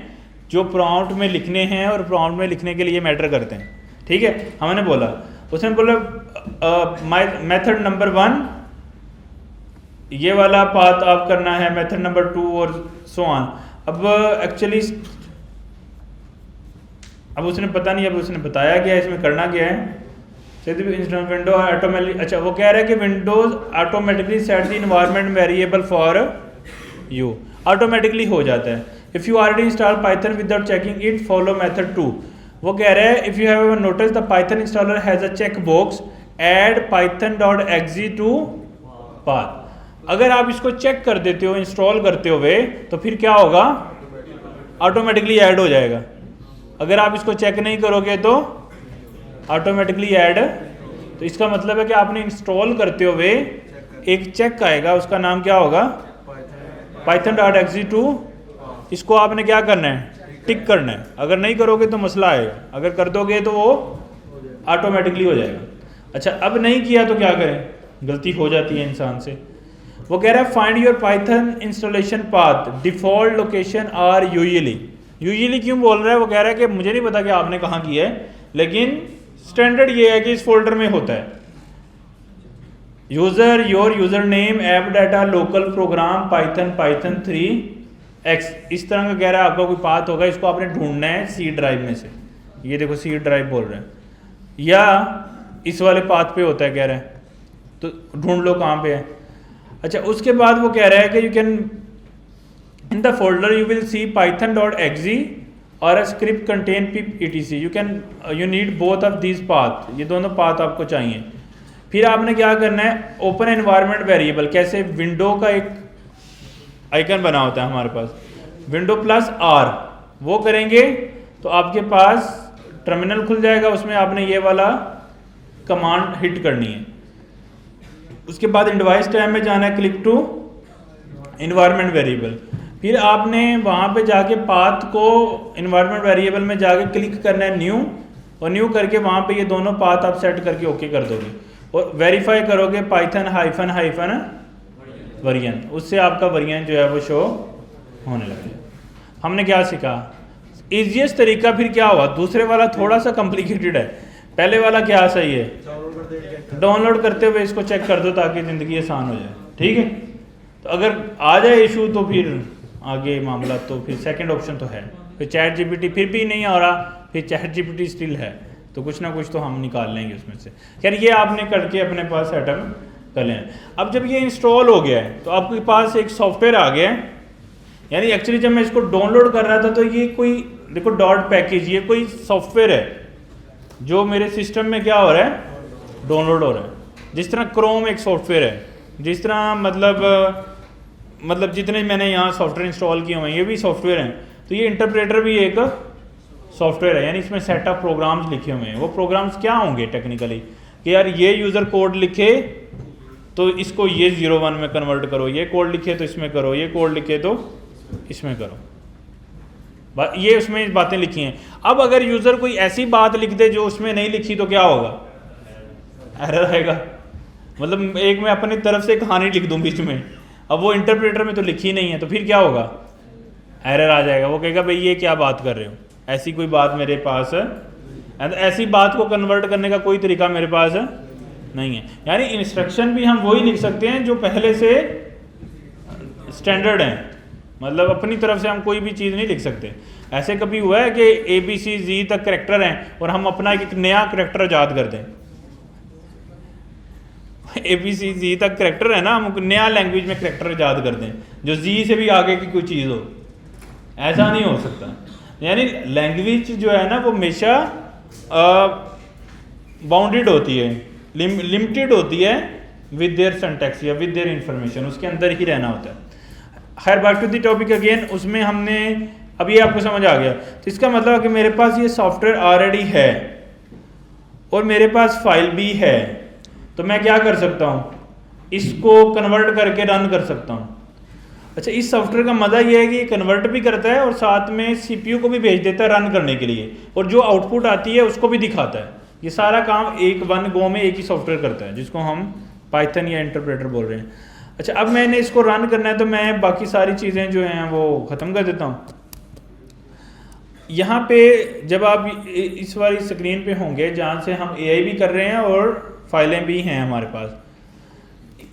जो प्रॉम्प्ट में लिखने हैं और प्रॉम्प्ट में लिखने के लिए मैटर करते हैं। ठीक है, हमने बोला, उसने बोला मेथड नंबर 1 ये वाला पाथ आप करना है, मेथड नंबर 2 और सो ऑन। अब एक्चुअली अब उसने पता नहीं, अब उसने बताया क्या है, इसमें करना क्या है। विंडो ऑटोमेटिकली, अच्छा वो कह रहा है कि Windows automatically set the environment variable for you, automatically हो जाता है। If you already install Python without checking it follow method 2। वो कह रहा है if you have notice the Python installer has a check box add python.exe to path. अगर आप इसको चेक कर देते हो इंस्टॉल करते हुए तो फिर क्या होगा, ऑटोमेटिकली ऐड हो जाएगा। अगर आप इसको चेक नहीं करोगे तो ऑटोमेटिकली ऐड, तो इसका मतलब है कि आपने इंस्टॉल करते हुए एक चेक आएगा, उसका नाम क्या होगा, python.exe टू। इसको आपने क्या करना है, टिक करना है। अगर नहीं करोगे तो मसला आएगा, अगर कर दोगे तो वो ऑटोमेटिकली हो जाएगा। अच्छा अब नहीं किया तो क्या करें, गलती हो जाती है इंसान से। वो कह रहा है find your Python installation path default location are usually क्यों बोल रहा है, वो कह रहा है कि मुझे नहीं पता कि आपने कहाँ किया है, लेकिन स्टैंडर्ड ये है कि इस फोल्डर में होता है। User your user name app data local program Python 3x, इस तरह का कह रहा है आपका कोई पाथ होगा, इसको आपने ढूंढना है सी ड्राइव में से। ये देखो सी ड्राइव बोल रहे हैं, या इस वाले पाथ पे होता है कह रहा है, तो ढूंढ लो कहाँ पे है। अच्छा उसके बाद वो कह रहा है कि you can in the folder you will see python.exe और a script contain pip etc, you need both of these path, ये दोनों पाथ आपको चाहिए। फिर आपने क्या करना है, ओपन एनवायरनमेंट वेरिएबल, कैसे विंडो का एक आइकन बना होता है हमारे पास, विंडो प्लस R, वो करेंगे तो आपके पास टर्मिनल खुल जाएगा, उसमें आपने ये वाला कमांड हिट करनी है। उसके बाद डिवाइस टैब में जाना है, क्लिक टू इन्वायरमेंट वेरिएबल, फिर आपने वहाँ पे जाके पाथ को इन्वायरमेंट वेरिएबल में जाके क्लिक करना है न्यू, और न्यू करके वहाँ पे ये दोनों पाथ आप सेट करके ओके कर दोगे और वेरीफाई करोगे python वर्जन, उससे आपका वर्जन जो है वो शो होने लगेगा। हमने क्या सीखा, ईजीएस्ट तरीका फिर क्या हुआ, दूसरे वाला थोड़ा सा कॉम्प्लिकेटेड है, पहले वाला क्या सही है, डाउनलोड करते हुए इसको चेक कर दो ताकि ज़िंदगी आसान हो जाए, ठीक है। तो अगर आ जाए इशू तो फिर आगे मामला, तो फिर सेकंड ऑप्शन तो है, फिर चैट जीपीटी फिर भी नहीं आ रहा, फिर चैट जीपीटी स्टिल है, तो कुछ ना कुछ तो हम निकाल लेंगे उसमें से। खैर ये आपने करके अपने पास सेटअप कर लें। अब जब ये इंस्टॉल हो गया है तो आपके पास एक सॉफ्टवेयर आ गया है, यानी एक्चुअली जब मैं इसको डाउनलोड कर रहा था तो ये कोई देखो डॉट पैकेज, ये कोई सॉफ्टवेयर है जो मेरे सिस्टम में क्या हो रहा है, डाउनलोड हो रहा है। जिस तरह क्रोम एक सॉफ्टवेयर है, जिस तरह मतलब जितने मैंने यहाँ सॉफ्टवेयर इंस्टॉल किए हुए हैं ये भी सॉफ्टवेयर हैं, तो ये इंटरप्रेटर भी एक सॉफ्टवेयर है, यानी इसमें सेट ऑफ प्रोग्राम्स लिखे हुए हैं। वो प्रोग्राम्स क्या होंगे टेक्निकली कि यार ये यूज़र कोड लिखे तो इसको ये 01 में कन्वर्ट करो, ये कोड लिखे तो इसमें करो, ये कोड लिखे तो इसमें करो, ये उसमें बातें लिखी हैं। अब अगर यूज़र कोई ऐसी बात लिख दे जो उसमें नहीं लिखी तो क्या होगा, एरर आएगा। मतलब एक मैं अपनी तरफ से कहानी लिख दूं बीच में, अब वो इंटरप्रेटर में तो लिखी नहीं है, तो फिर क्या होगा, एरर आ जाएगा। वो कहेगा भाई ये क्या बात कर रहे हो, ऐसी कोई बात मेरे पास है, ऐसी बात को कन्वर्ट करने का कोई तरीका मेरे पास नहीं है। यानी इंस्ट्रक्शन भी हम वही लिख सकते हैं जो पहले से स्टैंडर्ड हैं, मतलब अपनी तरफ से हम कोई भी चीज़ नहीं लिख सकते। ऐसे कभी हुआ है कि ABCZ तक करैक्टर हैं और हम अपना एक नया करैक्टर ईजाद कर दें, ABCZ तक करैक्टर है ना, हम नया लैंग्वेज में करैक्टर ईजाद कर दें जो Z से भी आगे की कोई चीज़ हो, ऐसा नहीं हो सकता। यानी लैंग्वेज जो है ना वो हमेशा बाउंडेड होती है, लिमिटेड होती है विद देयर सिंटैक्स या विद देयर इंफॉर्मेशन, उसके अंदर ही रहना होता है। खैर back to the topic again, उसमें हमने अब ये आपको समझ आ गया, तो इसका मतलब है कि मेरे पास ये सॉफ्टवेयर ऑलरेडी है और मेरे पास फाइल भी है, तो मैं क्या कर सकता हूँ, इसको कन्वर्ट करके रन कर सकता हूँ। अच्छा इस सॉफ्टवेयर का मज़ा ये है कि ये कन्वर्ट भी करता है और साथ में CPU को भी भेज देता है रन करने के लिए, और जो आउटपुट आती है उसको भी दिखाता है। ये सारा काम वन गो में एक ही सॉफ्टवेयर करता है, जिसको हम पाइथन या इंटरप्रेटर बोल रहे हैं। अच्छा अब मैंने इसको रन करना है तो मैं बाकी सारी चीज़ें जो हैं वो ख़त्म कर देता हूँ। यहाँ पे जब आप इस वाली स्क्रीन पे होंगे जहाँ से हम AI भी कर रहे हैं और फाइलें भी हैं हमारे पास,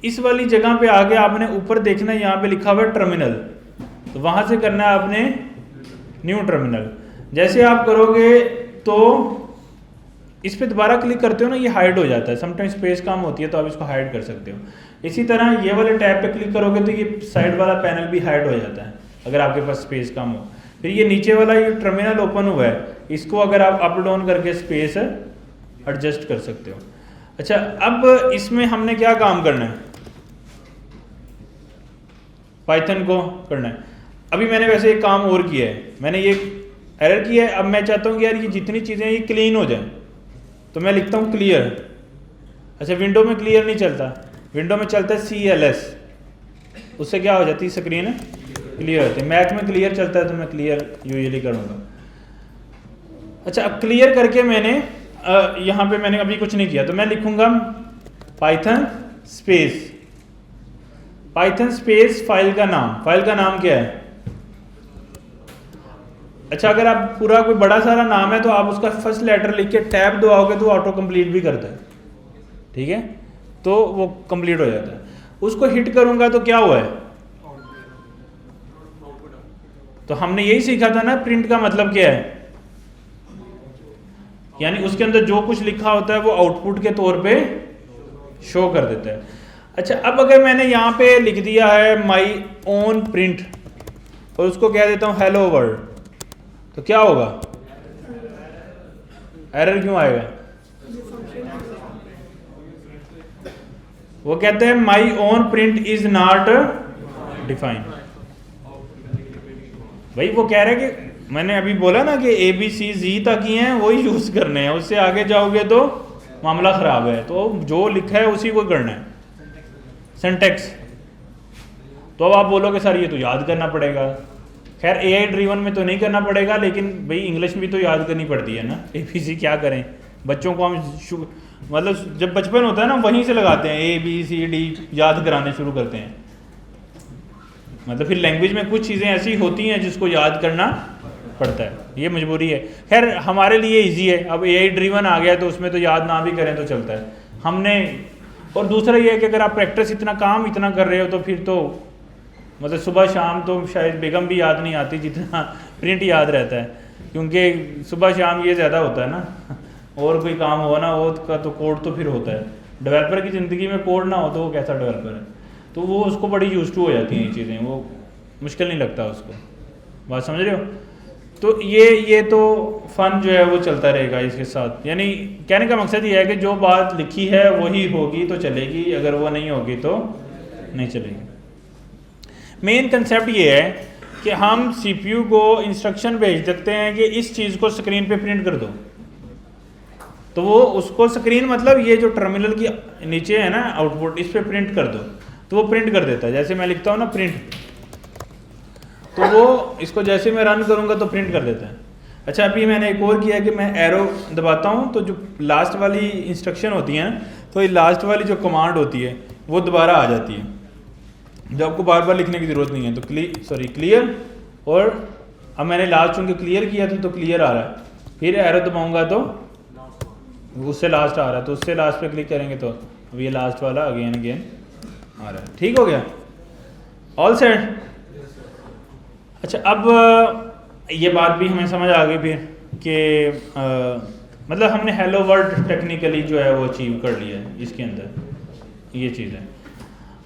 इस वाली जगह पे आगे आपने ऊपर देखना है, यहाँ पे लिखा हुआ है टर्मिनल। तो वहाँ से करना है आपने न्यू टर्मिनल। जैसे आप करोगे तो इस पर दोबारा क्लिक करते हो ना, ये हाइड हो जाता है, समटाइम्स स्पेस कम होती है तो आप इसको हाइड कर सकते हो। इसी तरह ये वाले टैब पे क्लिक करोगे तो ये साइड वाला पैनल भी हाइड हो जाता है अगर आपके पास स्पेस कम हो। फिर ये नीचे वाला ये टर्मिनल ओपन हुआ है, इसको अगर आप अप डाउन करके स्पेस एडजस्ट कर सकते हो। अच्छा, अब इसमें हमने क्या काम करना है, पाइथन को करना है। अभी मैंने वैसे एक काम और किया है, मैंने ये एरर किया है। अब मैं चाहता हूँ कि यार ये जितनी चीज़ें ये क्लीन हो जाएं, तो मैं लिखता हूँ क्लियर। अच्छा, विंडो में क्लियर नहीं चलता, विंडो में चलता है CLS, उससे क्या हो जाती है स्क्रीन क्लियर होती है। मैक में क्लियर चलता है तो मैं क्लियर यूजुअली करूँगा। अच्छा, अब क्लियर करके मैंने यहाँ पे मैंने अभी कुछ नहीं किया, तो मैं लिखूँगा पाइथन स्पेस फाइल का नाम क्या है। अच्छा, अगर आप पूरा कोई बड़ा सारा नाम है तो आप उसका फर्स्ट लेटर लिख के टैब दबाओगे तो ऑटो कंप्लीट भी करता है, ठीक है, तो वो कंप्लीट हो जाता है। उसको हिट करूंगा तो क्या हुआ है, तो हमने यही सीखा था ना, प्रिंट का मतलब क्या है, यानी उसके अंदर जो कुछ लिखा होता है वो आउटपुट के तौर पे शो कर देता है। अच्छा, अब अगर मैंने यहाँ पे लिख दिया है माई ओन प्रिंट और उसको कह देता हूँ हेलो वर्ल्ड, तो क्या होगा, एरर क्यों आएगा, वो कहते हैं my own print is not defined. भाई वो कह रहे हैं कि मैंने अभी बोला ना कि ABCZ तक ही हैं वही यूज करने हैं, उससे आगे जाओगे तो मामला खराब है, तो जो लिखा है उसी को करना है, सिंटैक्स। तो अब आप बोलोगे सर ये तो याद करना पड़ेगा। खैर AI ड्रीवन में तो नहीं करना पड़ेगा, लेकिन भाई इंग्लिश भी तो याद करनी पड़ती है ना, ABC क्या करें, बच्चों को हम मतलब जब बचपन होता है ना वहीं से लगाते हैं ABCD याद कराने शुरू करते हैं। मतलब फिर लैंग्वेज में कुछ चीज़ें ऐसी होती हैं जिसको याद करना पड़ता है, ये मजबूरी है। खैर हमारे लिए इजी है, अब AI ड्रीवन आ गया तो उसमें तो याद ना भी करें तो चलता है हमने। और दूसरा ये है कि अगर आप प्रैक्टिस इतना कर रहे हो तो फिर तो मतलब सुबह शाम तो शायद बेगम भी याद नहीं आती जितना प्रिंट याद रहता है, क्योंकि सुबह शाम ये ज़्यादा होता है ना, और कोई काम हो ना हो का तो कोड तो फिर होता है। डेवलपर की ज़िंदगी में कोड ना हो तो वो कैसा डेवलपर है, तो वो उसको बड़ी यूज टू हो जाती हैं ये चीज़ें, वो मुश्किल नहीं लगता उसको, बात समझ रहे हो। तो ये तो फ़न जो है वो चलता रहेगा इसके साथ, यानी कहने का मकसद ये है कि जो बात लिखी है वही होगी तो चलेगी, अगर वो नहीं होगी तो नहीं चलेगी। मेन कंसेप्ट ये है कि हम CPU को इंस्ट्रक्शन भेज सकते हैं कि इस चीज़ को स्क्रीन पे प्रिंट कर दो, तो वो उसको स्क्रीन मतलब ये जो टर्मिनल की नीचे है ना आउटपुट, इस पे प्रिंट कर दो, तो वो प्रिंट कर देता है। जैसे मैं लिखता हूँ ना प्रिंट, तो वो इसको जैसे मैं रन करूँगा तो प्रिंट कर देता है। अच्छा, अभी मैंने एक और किया कि मैं एरो दबाता हूँ तो जो लास्ट वाली इंस्ट्रक्शन होती है तो ये लास्ट वाली जो कमांड होती है वो दोबारा आ जाती है, जो आपको बार बार लिखने की ज़रूरत नहीं है। तो क्लियर, और अब मैंने लास्ट चूँकि क्लियर किया था तो क्लियर आ रहा है, फिर एरो दबाऊँगा तो उससे लास्ट आ रहा है, तो उससे लास्ट पे क्लिक करेंगे तो अब ये लास्ट वाला अगेन आ रहा है। ठीक हो गया, ऑल सेट। अच्छा, अब ये बात भी हमें समझ आ गई फिर कि मतलब हमने हेलो वर्ल्ड टेक्निकली जो है वो अचीव कर लिया है, इसके अंदर ये चीज़ है।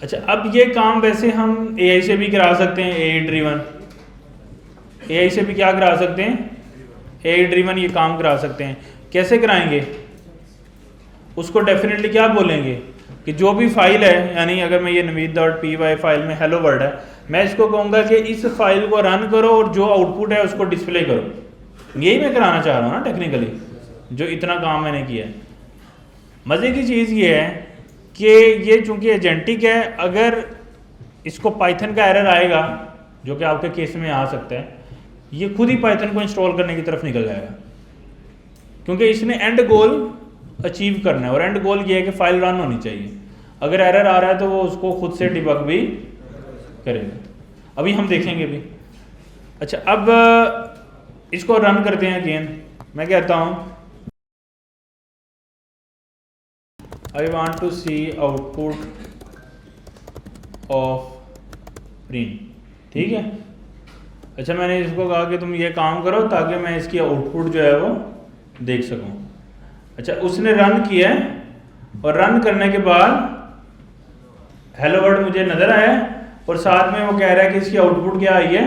अच्छा, अब ये काम वैसे हम AI से भी करा सकते हैं, AI ड्रीवन, AI से भी क्या करा सकते हैं, AI ड्रीवन ये काम करा सकते हैं। कैसे कराएंगे, उसको डेफिनेटली क्या बोलेंगे कि जो भी फाइल है, यानी अगर मैं ये naveen.py फाइल में हेलो वर्ल्ड है, मैं इसको कहूँगा कि इस फाइल को रन करो और जो आउटपुट है उसको डिस्प्ले करो। यही मैं कराना चाह रहा हूँ ना टेक्निकली, जो इतना काम मैंने किया है। मज़े की चीज़ ये है कि ये चूँकि एजेंटिक है, अगर इसको पाइथन का एरर आएगा जो कि आपके केस में आ सकता है, ये खुद ही पाइथन को इंस्टॉल करने की तरफ निकल जाएगा, क्योंकि इसने एंड गोल अचीव करना है, और एंड गोल ये है कि फाइल रन होनी चाहिए। अगर एरर आ रहा है तो वो उसको खुद से डिबग भी करेगा, अभी हम देखेंगे भी। अच्छा, अब इसको रन करते हैं अगेन। मैं कहता हूँ I want to see output of print, ठीक है। अच्छा, मैंने इसको कहा कि तुम ये काम करो ताकि मैं इसकी आउटपुट जो है वो देख सकूं। अच्छा, उसने रन किया है और रन करने के बाद हेलो वर्ल्ड मुझे नज़र आया और साथ में वो कह रहा है कि इसकी आउटपुट क्या आई है,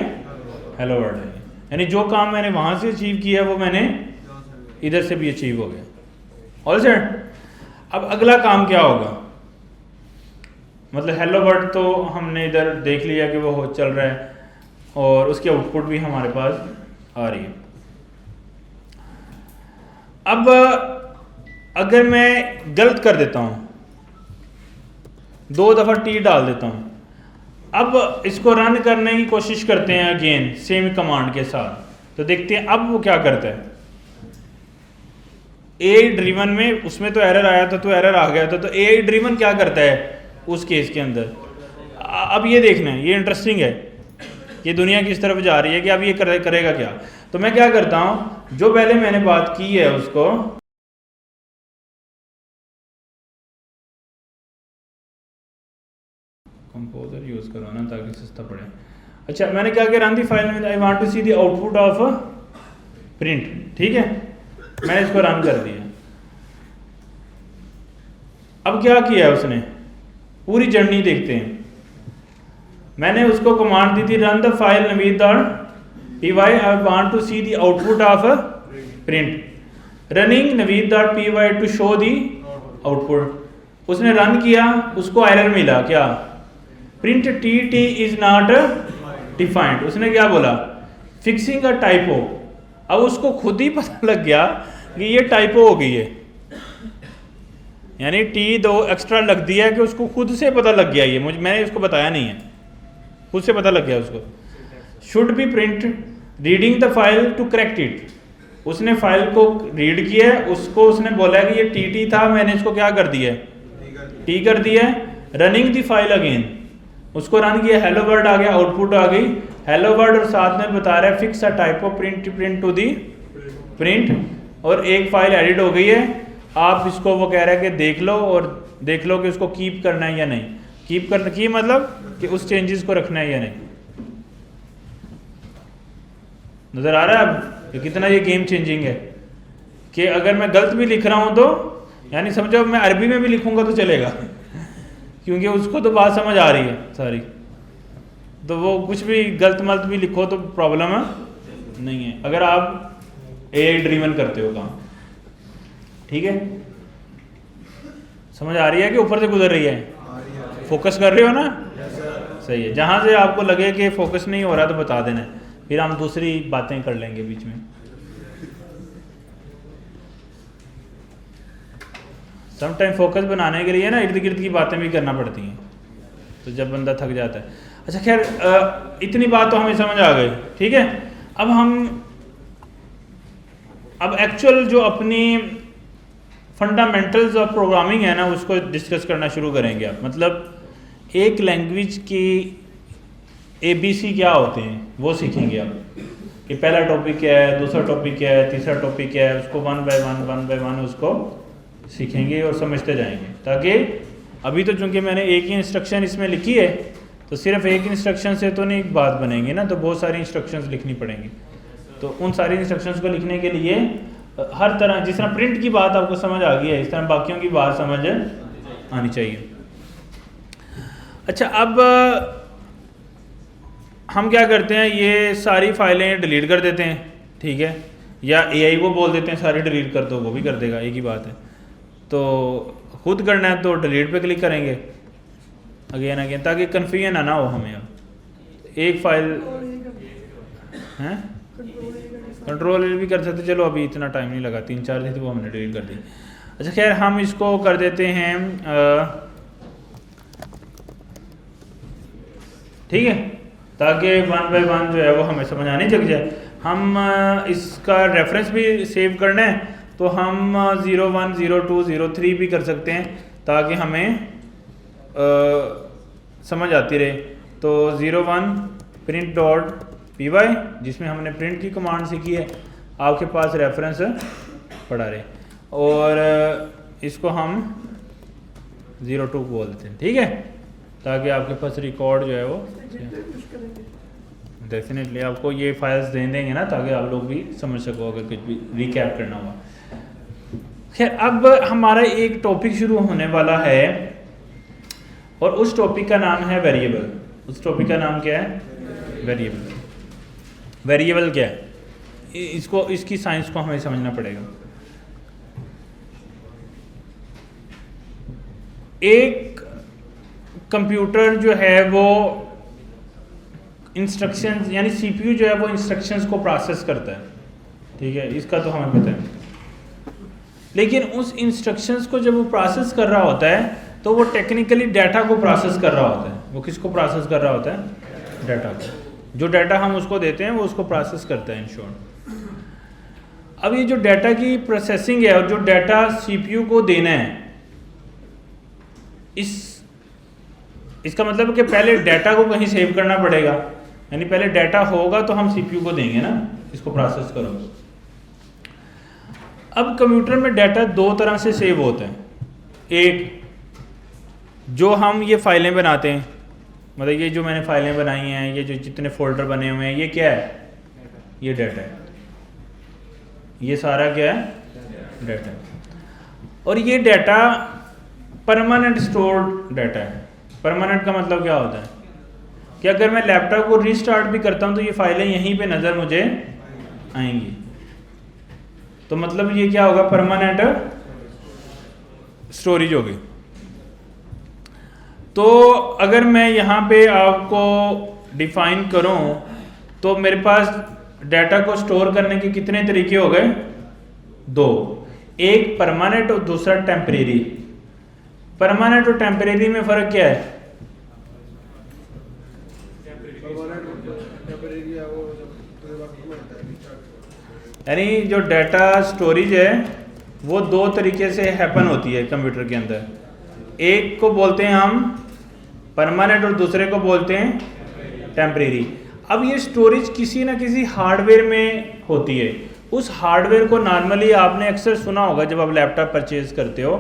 हेलो वर्ल्ड है। यानी जो काम मैंने वहाँ से अचीव किया वो मैंने इधर से भी अचीव हो गया। All set. अब अगला काम क्या होगा, मतलब हेलो वर्ल्ड तो हमने इधर देख लिया कि वो चल रहा है और उसकी आउटपुट भी हमारे पास आ रही है। अब अगर मैं गलत कर देता हूँ, 2 दफ़ा टी डाल देता हूँ, अब इसको रन करने की कोशिश करते हैं अगेन सेम कमांड के साथ, तो देखते हैं अब वो क्या करता है। ए ड्रिवन में उसमें तो एरर आया था, तो एरर आ गया था, तो ए ड्रिवन क्या करता है उस केस के अंदर। अब ये देखना है, ये इंटरेस्टिंग है, ये दुनिया किस तरफ जा रही है कि अब ये करेगा क्या। तो मैं क्या करता हूं, जो पहले मैंने बात की है उसको कंपोजर यूज करो ना ताकि सस्ता पड़े। अच्छा, मैंने क्या किया, रन दी फाइल में I want to see the output of print. ठीक है, मैंने इसको रन कर दिया। अब क्या किया है उसने, पूरी जर्नी देखते हैं। मैंने उसको कमांड दी थी run the file Naveed dot P Y I want to see the output of print running Naveed dot P Y to show the output. उसने रन किया, उसको एरर मिला क्या, print T T is not defined. उसने क्या बोला, फिक्सिंग अ टाइपो। अब उसको खुद ही पता लग गया कि ये टाइपो हो गई है, यानी टी 2 एक्स्ट्रा लग दिया है कि उसको खुद से पता लग गया, ये मैंने उसको बताया नहीं है, खुद से पता लग गया उसको। Should be print reading the file to correct it. उसने फाइल को रीड किया, उसको उसने बोला कि ये टी था, मैंने इसको क्या कर दिया, टी कर दिया। रनिंग द फाइल अगेन, उसको रन किया, हेलो वर्ल्ड आ गया, आउटपुट आ गई हेलो वर्ल्ड, और साथ में बता रहा है fix a typo print to the print, और एक फाइल एडिट हो गई है। आप इसको वो कह रहा है कि देख लो, और देख लो कि उसको कीप करना है या नहीं, कीप करना की मतलब कि उस चेंजेस को रखना है या नहीं। नजर आ रहा है अब कि कितना ये गेम चेंजिंग है, कि अगर मैं गलत भी लिख रहा हूं तो यानी समझो मैं अरबी में भी लिखूंगा तो चलेगा क्योंकि उसको तो बात समझ आ रही है सारी, तो वो कुछ भी गलत मलत भी लिखो तो प्रॉब्लम नहीं है अगर आप एआई ड्रिवन करते हो काम। ठीक है, समझ आ रही है कि ऊपर से गुजर रही है, फोकस कर रहे हो ना, सही है। जहाँ से आपको लगे कि फोकस नहीं हो रहा तो बता देना, फिर हम दूसरी बातें कर लेंगे बीच में। समटाइम फोकस बनाने के लिए ना इर्द गिर्द की बातें भी करना पड़ती हैं, तो जब बंदा थक जाता है। अच्छा खैर, इतनी बात तो हमें समझ आ गई। ठीक है, अब हम एक्चुअल जो अपनी फंडामेंटल्स ऑफ प्रोग्रामिंग है ना उसको डिस्कस करना शुरू करेंगे। आप मतलब एक लैंग्वेज की ABC क्या होते हैं वो सीखेंगे आप, कि पहला टॉपिक क्या है, दूसरा टॉपिक क्या है, तीसरा टॉपिक क्या है, उसको वन बाय वन उसको सीखेंगे और समझते जाएंगे। ताकि अभी तो चूंकि मैंने एक ही इंस्ट्रक्शन इसमें लिखी है, तो सिर्फ एक इंस्ट्रक्शन से तो नहीं बात बनेगी ना, तो बहुत सारी इंस्ट्रक्शंस लिखनी पड़ेंगी। तो उन सारी इंस्ट्रक्शंस को लिखने के लिए हर तरह, जिस तरह प्रिंट की बात आपको समझ आ गई है, इस तरह बाकियों की बात समझ आनी चाहिए। अच्छा, अब हम क्या करते हैं, ये सारी फाइलें डिलीट कर देते हैं, ठीक है, या AI को बोल देते हैं सारी डिलीट कर दो, वो भी कर देगा, एक ही बात है। तो खुद करना है तो डिलीट पे क्लिक करेंगे अगेन, ताकि कन्फ्यूजन ना हो हमें। अब एक फाइल हैं कंट्रोल भी कर सकते, चलो अभी इतना टाइम नहीं लगा, 3-4 थी तो वो हमने डिलीट कर दी। अच्छा खैर, हम इसको कर देते हैं ठीक है, ताकि वन बाय वन जो है वो हमें समझ आने लग जाए। हम इसका रेफरेंस भी सेव करना है, तो हम 01, 02, 03 भी कर सकते हैं ताकि हमें समझ आती रहे। तो 01 प्रिंट डॉट py, जिसमें हमने प्रिंट की कमांड सीखी है, आपके पास रेफरेंस पड़ा रहे, और इसको हम 02 बोल देते हैं। ठीक है, ताकि आपके पास रिकॉर्ड जो है वो डेफिनेटली आपको ये फाइल्स दे देंगे ना, ताकि आप लोग भी समझ सको अगर कुछ भी रिकैप करना हुआ। खैर, अब हमारा एक टॉपिक शुरू होने वाला है और उस टॉपिक का नाम है वेरिएबल। उस टॉपिक का नाम क्या है? वेरिएबल। वेरिएबल क्या है? इसकी साइंस को हमें समझना पड़ेगा। एक कंप्यूटर जो है वो इंस्ट्रक्शंस, यानी सीपीयू जो है वो इंस्ट्रक्शंस को प्रोसेस करता है, ठीक है, इसका तो हमें पता है। लेकिन उस इंस्ट्रक्शंस को जब वो प्रोसेस कर रहा होता है तो वो टेक्निकली डाटा को प्रोसेस कर रहा होता है। वो किसको प्रोसेस कर रहा होता है? डाटा को। जो डाटा हम उसको देते हैं वो उसको प्रोसेस करता है, इन शॉर्ट। अब ये जो डाटा की प्रोसेसिंग है और जो डाटा सीपीयू को देना है, इसका मतलब कि पहले डाटा को कहीं सेव करना पड़ेगा, यानी पहले डाटा होगा तो हम सीपीयू को देंगे ना, इसको प्रोसेस करो। अब कंप्यूटर में डाटा दो तरह से सेव होता है। एक, जो हम ये फाइलें बनाते हैं, मतलब ये जो मैंने फाइलें बनाई हैं, ये जो जितने फोल्डर बने हुए हैं, ये क्या है? ये डाटा है। ये सारा क्या है? डाटा है। और ये डाटा परमानेंट स्टोर्ड डाटा है। परमानेंट का मतलब क्या होता है कि अगर मैं लैपटॉप को रीस्टार्ट भी करता हूं तो ये फाइलें यहीं पे नज़र मुझे आएंगी। तो मतलब ये क्या होगा? परमानेंट स्टोरेज होगी। तो अगर मैं यहाँ पे आपको डिफाइन करूँ तो मेरे पास डाटा को स्टोर करने के कितने तरीके हो गए? दो। एक परमानेंट और दूसरा टेम्परेरी। परमानेंट और टेम्परेरी में फ़र्क क्या है? यानी जो डाटा स्टोरेज है वो दो तरीके से हैपन होती है कंप्यूटर के अंदर। एक को बोलते हैं हम परमानेंट और दूसरे को बोलते हैं टेम्परेरी। अब ये स्टोरेज किसी ना किसी हार्डवेयर में होती है। उस हार्डवेयर को नॉर्मली आपने अक्सर सुना होगा जब आप लैपटॉप परचेज करते हो।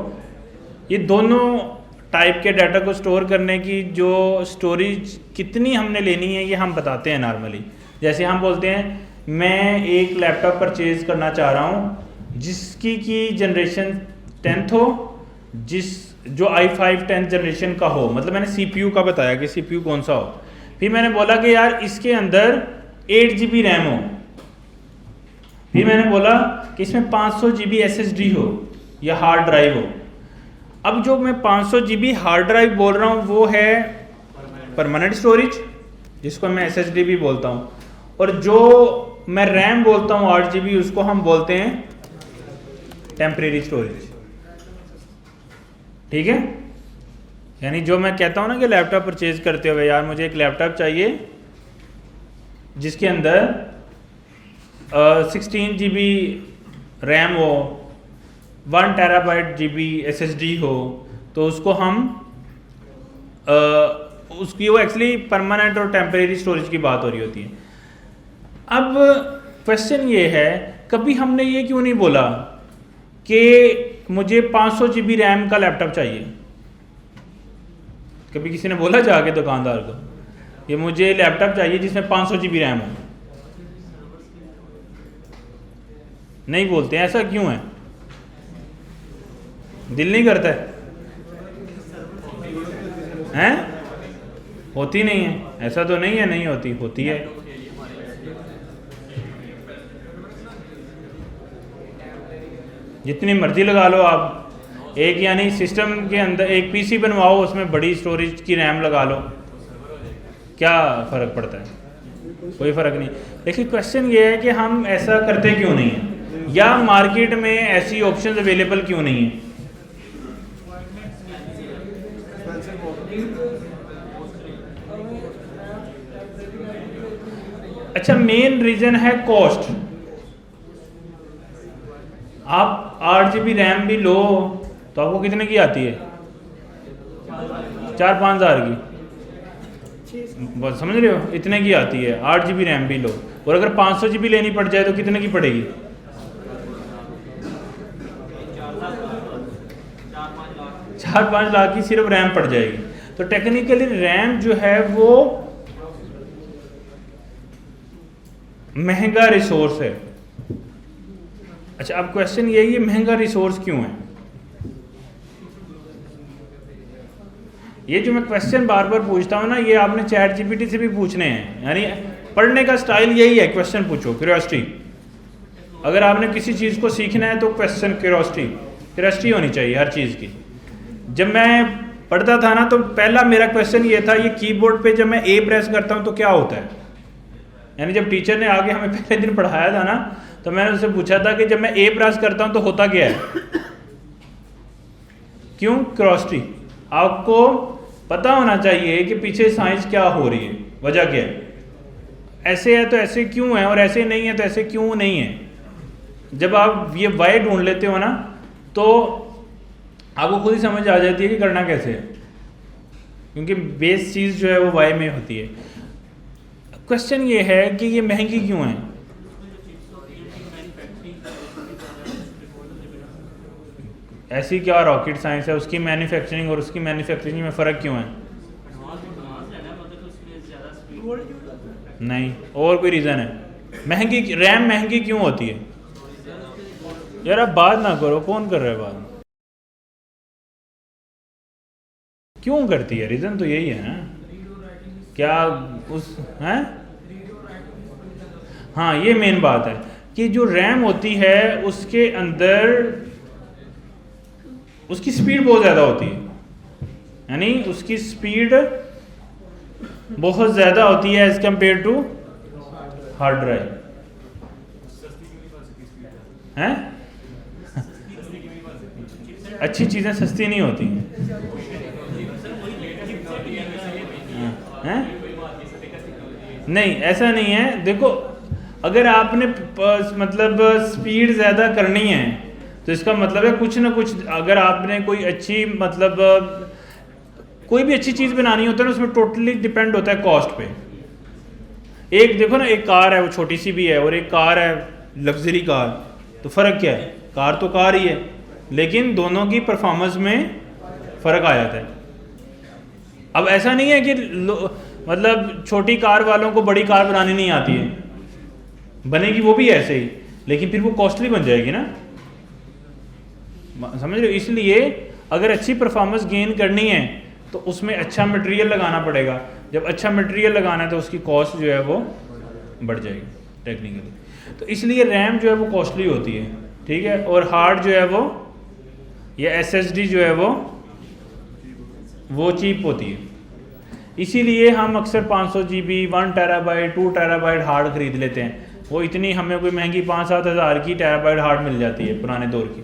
ये दोनों टाइप के डाटा को स्टोर करने की जो स्टोरेज कितनी हमने लेनी है ये हम बताते हैं नॉर्मली। जैसे हम बोलते हैं मैं एक लैपटॉप परचेज करना चाह रहा हूँ जिसकी की जनरेशन 10th हो, जो i5 10th जनरेशन का हो। मतलब मैंने CPU का बताया कि CPU कौन सा हो। फिर मैंने बोला कि यार इसके अंदर 8 GB रैम हो। फिर मैंने बोला कि इसमें 500 GB SSD हो या हार्ड ड्राइव हो। अब जो मैं 500 GB हार्ड ड्राइव बोल रहा हूँ वो है परमानेंट स्टोरेज, जिसको मैं SSD भी बोलता हूँ, और जो मैं रैम बोलता हूँ 8 GB, उसको हम बोलते हैं टेम्परेरी स्टोरेज। ठीक है? यानी जो मैं कहता हूँ ना कि लैपटॉप परचेज करते हुए यार मुझे एक लैपटॉप चाहिए जिसके अंदर 16 GB रैम हो, 1 TB GB SSD हो, तो उसको हम उसकी वो एक्चुअली परमानेंट और टेम्परेरी स्टोरेज की बात हो रही होती है। अब क्वेश्चन ये है, कभी हमने ये क्यों नहीं बोला कि मुझे 500 GB रैम का लैपटॉप चाहिए? कभी किसी ने बोला जाके दुकानदार को ये मुझे लैपटॉप चाहिए जिसमें 500 GB रैम हो? नहीं बोलते। ऐसा क्यों है? दिल नहीं करता है? हैं? होती नहीं है? ऐसा तो नहीं है नहीं होती, होती है। जितनी मर्जी लगा लो आप। एक यानी सिस्टम के अंदर एक पीसी बनवाओ, उसमें बड़ी स्टोरेज की रैम लगा लो, क्या फ़र्क पड़ता है? कोई फ़र्क नहीं। लेकिन क्वेश्चन ये है कि हम ऐसा करते क्यों नहीं हैं, या मार्केट में ऐसी ऑप्शंस अवेलेबल क्यों नहीं है? अच्छा, मेन रीज़न है कॉस्ट। आप 8 GB रैम भी लो तो आपको कितने की आती है? 4-5 हज़ार की, बस समझ रहे हो, इतने की आती है। 8 GB रैम भी लो, और अगर 500 GB लेनी पड़ जाए तो कितने की पड़ेगी? 4-5 लाख की सिर्फ रैम पड़ जाएगी। तो टेक्निकली रैम जो है वो महंगा रिसोर्स है। अच्छा, अब क्वेश्चन ये है, ये महंगा रिसोर्स क्यों है? ये जो मैं क्वेश्चन बार बार पूछता हूँ ना, ये आपने चैट जीपीटी से भी पूछने हैं। यानी पढ़ने का स्टाइल यही है, क्वेश्चन पूछो, क्यूरियोसिटी। अगर आपने किसी चीज़ को सीखना है तो क्वेश्चन क्यूरियोसिटी होनी चाहिए हर चीज़ की। जब मैं पढ़ता था ना तो पहला मेरा क्वेश्चन ये था, ये कीबोर्ड पे जब मैं ए प्रेस करता हूँ तो क्या होता है। यानी जब टीचर ने आगे हमें पहले दिन पढ़ाया था ना, तो मैंने उससे पूछा था कि जब मैं ए प्रेस करता हूँ तो होता क्या है। क्यों? क्यूरियोसिटी। आपको पता होना चाहिए कि पीछे साइंस क्या हो रही है, वजह क्या है, ऐसे है तो ऐसे क्यों है, और ऐसे नहीं है तो ऐसे क्यों नहीं है। जब आप ये वाई ढूंढ लेते हो ना, तो आपको खुद ही समझ आ जाती है कि करना कैसे है, क्योंकि बेस चीज़ जो है वो वाई में होती है। क्वेश्चन ये है कि ये महंगी क्यों है। ऐसी क्या रॉकेट साइंस है, उसकी मैन्युफैक्चरिंग और उसकी मैन्युफैक्चरिंग में फ़र्क क्यों है? नहीं, और कोई रीज़न है? महंगी, रैम महंगी क्यों होती है? यार आप बात ना करो, कौन कर रहा है बात? क्यों करती है? रीज़न तो यही है ना, क्या उस हैं? हाँ, ये मेन बात है कि जो रैम होती है उसके अंदर उसकी स्पीड बहुत ज़्यादा होती है। यानी उसकी स्पीड बहुत ज़्यादा होती है as compared to hard drive. हैं? अच्छी चीज़ें सस्ती नहीं होती हैं? नहीं, ऐसा नहीं है। देखो, अगर आपने मतलब स्पीड ज़्यादा करनी है तो इसका मतलब है कुछ ना कुछ, अगर आपने कोई अच्छी मतलब कोई भी अच्छी चीज़ बनानी होता है ना, उसमें टोटली डिपेंड होता है कॉस्ट पे। एक देखो ना, एक कार है वो छोटी सी भी है, और एक कार है लग्जरी कार, तो फ़र्क क्या है? कार तो कार ही है, लेकिन दोनों की परफॉर्मेंस में फ़र्क आ जाता है। अब ऐसा नहीं है कि मतलब छोटी कार वालों को बड़ी कार बनानी नहीं आती है, बनेगी वो भी ऐसे ही, लेकिन फिर वो कॉस्टली बन जाएगी ना, समझ रहे हो? इसलिए अगर अच्छी परफॉर्मेंस गेन करनी है तो उसमें अच्छा मटेरियल लगाना पड़ेगा। जब अच्छा मटेरियल लगाना है तो उसकी कॉस्ट जो है वो बढ़ जाएगी टेक्निकली। तो इसलिए रैम जो है वो कॉस्टली होती है, ठीक है, और हार्ड जो है वो, या एसएसडी जो है वो चीप होती है। इसीलिए हम अक्सर 500 GB, 1 टेराबाइट, 2 टेराबाइट हार्ड खरीद लेते हैं। वो इतनी हमें कोई महंगी 5-7 हज़ार की टेराबाइट हार्ड मिल जाती है पुराने दौर की,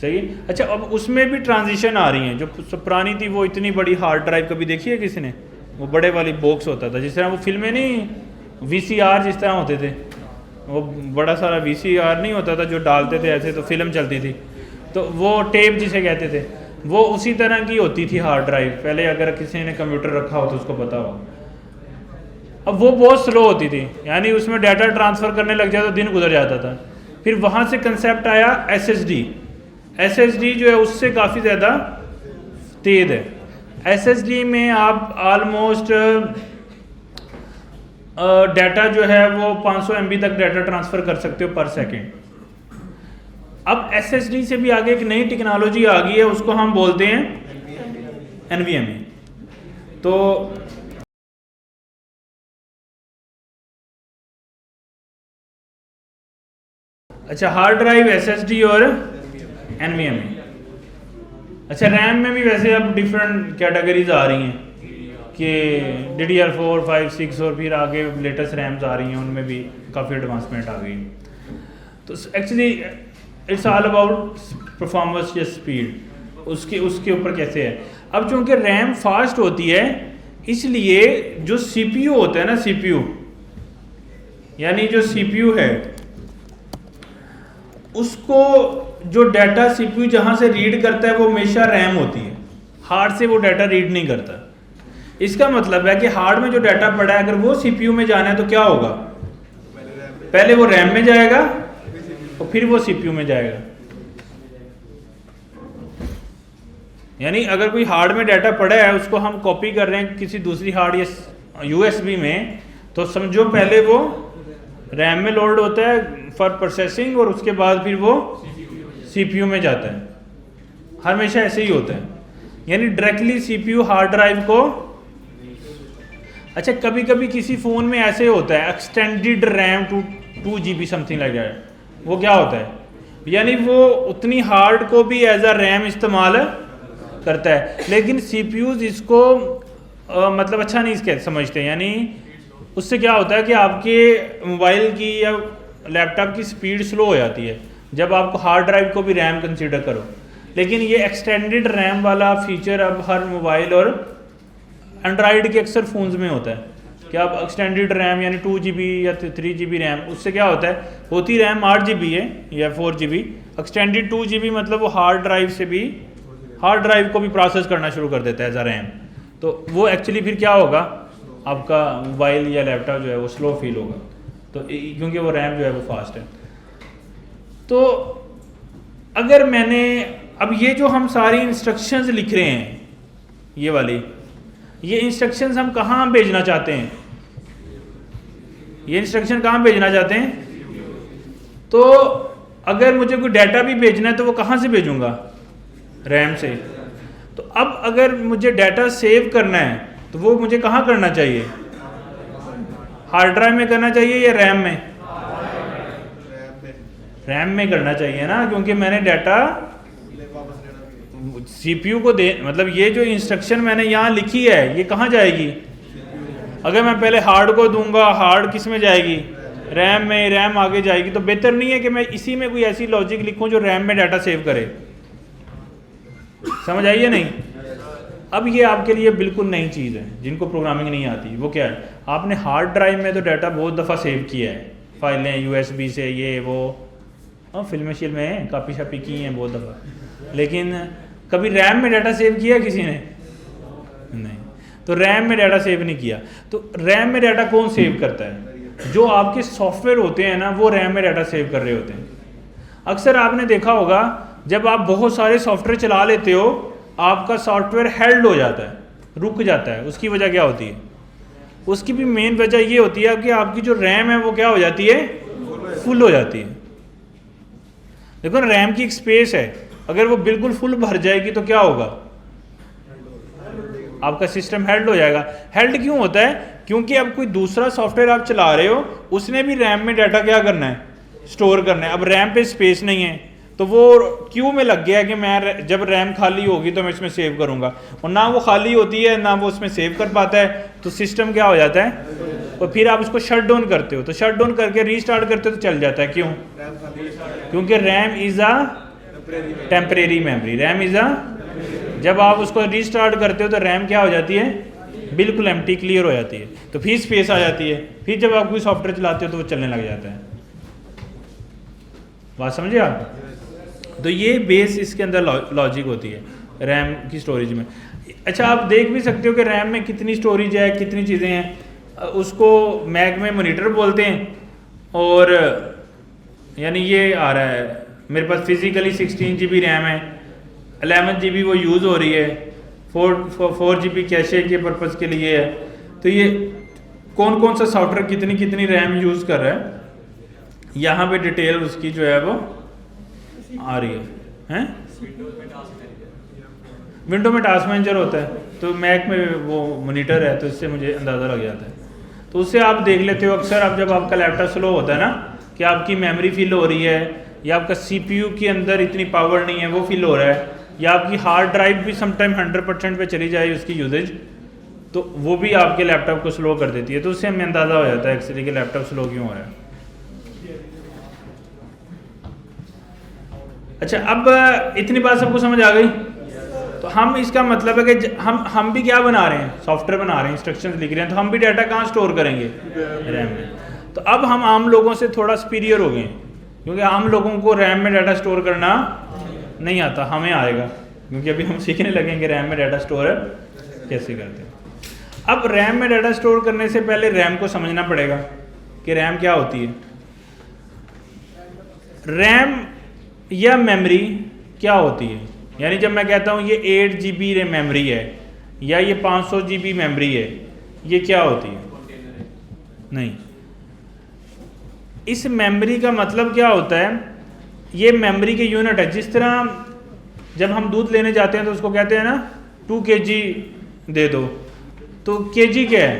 सही है। अच्छा, अब उसमें भी ट्रांजिशन आ रही हैं। जो पुरानी थी वो इतनी बड़ी हार्ड ड्राइव, कभी देखी है किसी ने? वो बड़े वाली बॉक्स होता था, जिस तरह वो फिल्में नहीं, VCR जिस तरह होते थे, वो बड़ा सारा VCR नहीं होता था जो डालते थे ऐसे तो फिल्म चलती थी, तो वो टेप जिसे कहते थे, वो उसी तरह की होती थी हार्ड ड्राइव पहले। अगर किसी ने कंप्यूटर रखा हो तो उसको पता हो। अब वो बहुत स्लो होती थी, यानी उसमें डाटा ट्रांसफ़र करने लग जाता तो दिन गुजर जाता था। फिर वहाँ से कंसेप्ट आया SSD जो है उससे काफ़ी ज़्यादा तेज़ है। SSD में आप ऑलमोस्ट डाटा जो है वो 500 MB तक डाटा ट्रांसफ़र कर सकते हो पर सेकेंड। अब SSD से भी आगे एक नई टेक्नोलॉजी आ गई है, उसको हम बोलते हैं NVMe। तो अच्छा, हार्ड ड्राइव, SSD और NVMe। अच्छा, रैम में भी वैसे अब डिफरेंट कैटेगरीज आ रही हैं कि DDR4, 5, 6 और फिर आगे लेटेस्ट रैम्स आ रही हैं, उनमें भी काफ़ी एडवांसमेंट आ गई। तो actually it's all about performance या स्पीड, उसके ऊपर कैसे है। अब चूँकि रैम फास्ट होती है, इसलिए जो CPU होता है ना, CPU यानी जो CPU है, उसको जो डाटा CPU जहाँ से रीड करता है वो हमेशा रैम होती है, हार्ड से वो डाटा रीड नहीं करता। इसका मतलब है कि हार्ड में जो डाटा पड़ा है, अगर वो CPU में जाना है तो क्या होगा? पहले वो रैम में जाएगा और फिर वो CPU में जाएगा। यानी अगर कोई हार्ड में डाटा पड़ा है, उसको हम कॉपी कर रहे हैं किसी दूसरी हार्ड या USB में, तो समझो पहले वो रैम में लोड होता है फॉर प्रोसेसिंग और उसके बाद फिर वो सीपीयू में जाता है, हमेशा ऐसे ही होता है, यानी डायरेक्टली सीपीयू हार्ड ड्राइव को। अच्छा कभी कभी किसी फ़ोन में ऐसे होता है extended RAM 2 GB something like that, वो क्या होता है, यानी वो उतनी हार्ड को भी एज अ रैम इस्तेमाल करता है, लेकिन सीपीयूज इसको मतलब अच्छा नहीं समझते, यानी उससे क्या होता है कि आपके मोबाइल की या लैपटॉप की स्पीड स्लो हो जाती है जब आपको हार्ड ड्राइव को भी रैम कंसीडर करो। लेकिन ये एक्सटेंडेड रैम वाला फीचर अब हर मोबाइल और एंड्रॉयड के अक्सर फ़ोन्स में होता है कि आप एक्सटेंडेड रैम यानी 2 GB या 3 GB रैम, उससे क्या होता है, होती रैम 8 GB है या 4 GB, एक्सटेंडेड 2 GB मतलब वो हार्ड ड्राइव से भी हार्ड ड्राइव को भी प्रोसेस करना शुरू कर देता है एज अ रैम। तो वो एक्चुअली फिर क्या होगा, आपका मोबाइल या लैपटॉप जो है वो स्लो फील होगा, तो क्योंकि वो रैम जो है वो फास्ट है। तो अगर मैंने अब ये जो हम सारी इंस्ट्रक्शंस लिख रहे हैं, ये वाली ये इंस्ट्रक्शंस हम कहाँ भेजना चाहते हैं, ये इंस्ट्रक्शन कहाँ भेजना चाहते हैं, तो अगर मुझे कोई डाटा भी भेजना है तो वो कहाँ से भेजूँगा, रैम से। तो अब अगर मुझे डाटा सेव करना है तो वो मुझे कहाँ करना चाहिए, हार्ड ड्राइव में करना चाहिए या रैम में, रैम में करना चाहिए ना, क्योंकि मैंने डाटा सीपीयू को दे, मतलब ये जो इंस्ट्रक्शन मैंने यहाँ लिखी है ये कहाँ जाएगी, अगर मैं पहले हार्ड को दूंगा, हार्ड किस में जाएगी, रैम में, रैम आगे जाएगी। तो बेहतर नहीं है कि मैं इसी में कोई ऐसी लॉजिक लिखूं जो रैम में डाटा सेव करे, समझ आई है नहीं। अब ये आपके लिए बिल्कुल नई चीज़ है, जिनको प्रोग्रामिंग नहीं आती, वो क्या है, आपने हार्ड ड्राइव में तो डाटा बहुत दफ़ा सेव किया है, फाइलें USB से ये वो, हाँ फिल्में शिल्में कापी शापी की हैं बहुत दफ़ा, लेकिन कभी रैम में डाटा सेव किया किसी ने, नहीं। तो रैम में डाटा सेव नहीं किया। तो रैम में डाटा कौन सेव करता है, जो आपके सॉफ्टवेयर होते हैं ना, वो रैम में डाटा सेव कर रहे होते हैं। अक्सर आपने देखा होगा जब आप बहुत सारे सॉफ्टवेयर चला लेते हो, आपका सॉफ्टवेयर हेल्ड हो जाता है, रुक जाता है। उसकी वजह क्या होती है, उसकी भी मेन वजह ये होती है कि आपकी जो रैम है वो क्या हो जाती है, फुल हो जाती है। देखो ना, रैम की एक स्पेस है, अगर वो बिल्कुल फुल भर जाएगी तो क्या होगा, आपका सिस्टम हेल्ड हो जाएगा। हेल्ड क्यों होता है, क्योंकि अब कोई दूसरा सॉफ्टवेयर आप चला रहे हो, उसने भी रैम में डाटा क्या करना है, स्टोर करना है। अब रैम पे स्पेस नहीं है तो वो क्यू में लग गया कि मैं जब रैम खाली होगी तो मैं इसमें सेव करूंगा, और ना वो खाली होती है ना वो उसमें सेव कर पाता है, तो सिस्टम क्या हो जाता है, और फिर आप उसको शट डाउन करते हो, तो शट डाउन करके रीस्टार्ट करते हो तो चल जाता है। क्यों, क्योंकि RAM is a temporary memory, RAM is a, जब आप उसको रीस्टार्ट करते हो तो रैम क्या हो जाती है, बिल्कुल एम्प्टी, क्लियर हो जाती है, तो फिर स्पेस आ जाती है, फिर जब आप कोई सॉफ्टवेयर चलाते हो तो वो चलने लग जाता है। बात समझे आप। तो ये बेस इसके अंदर लॉजिक होती है रैम की स्टोरेज में। अच्छा, आप देख भी सकते हो कि रैम में कितनी स्टोरेज है, कितनी चीज़ें हैं, उसको मैक में मॉनिटर बोलते हैं, और यानी ये आ रहा है मेरे पास फिजिकली 16 GB रैम है, 11 GB वो यूज़ हो रही है, 4 GB कैशे के पर्पज़ के लिए है। तो ये कौन कौन सा सॉफ्टवेयर कितनी कितनी रैम यूज़ कर रहा है, यहाँ पे डिटेल उसकी जो है वो आ रही है, हैं? विंडो में टास्क मैनेजर होता है, तो मैक में वो मॉनिटर है, तो इससे मुझे अंदाज़ा लग जाता है। तो उससे आप देख लेते हो अक्सर, आप जब आपका लैपटॉप स्लो होता है ना, कि आपकी मेमोरी फिल हो रही है, या आपका CPU के अंदर इतनी पावर नहीं है वो फिल हो रहा है, या आपकी हार्ड ड्राइव भी समटाइम 100% पे चली जाए उसकी यूजेज, तो वो भी आपके लैपटॉप को स्लो कर देती है। तो उससे हमें अंदाज़ा हो जाता है एक्चुअली कि लैपटॉप स्लो क्यों हो रहा है। अच्छा, अब इतनी बात सबको समझ आ गई। तो हम इसका मतलब है कि हम भी क्या बना रहे हैं, सॉफ्टवेयर बना रहे हैं, इंस्ट्रक्शंस लिख रहे हैं, तो हम भी डाटा कहाँ स्टोर करेंगे, रैम में। तो अब हम आम लोगों से थोड़ा सुपीरियर हो गए, क्योंकि आम लोगों को रैम में डाटा स्टोर करना नहीं आता, हमें आएगा, क्योंकि अभी हम सीखने लगेंगे रैम में डाटा स्टोर कैसे करते हैं। अब रैम में डाटा स्टोर करने से पहले रैम को समझना पड़ेगा कि रैम क्या होती है। रैम या मेमोरी क्या होती है, यानी जब मैं कहता हूँ ये 8 GB मेमोरी है या ये 500 GB मेमोरी है, ये क्या होती है, नहीं, इस मेमोरी का मतलब क्या होता है, ये मेमोरी के यूनिट है। जिस तरह जब हम दूध लेने जाते हैं तो उसको कहते हैं ना 2 kg दे दो, तो kg क्या है,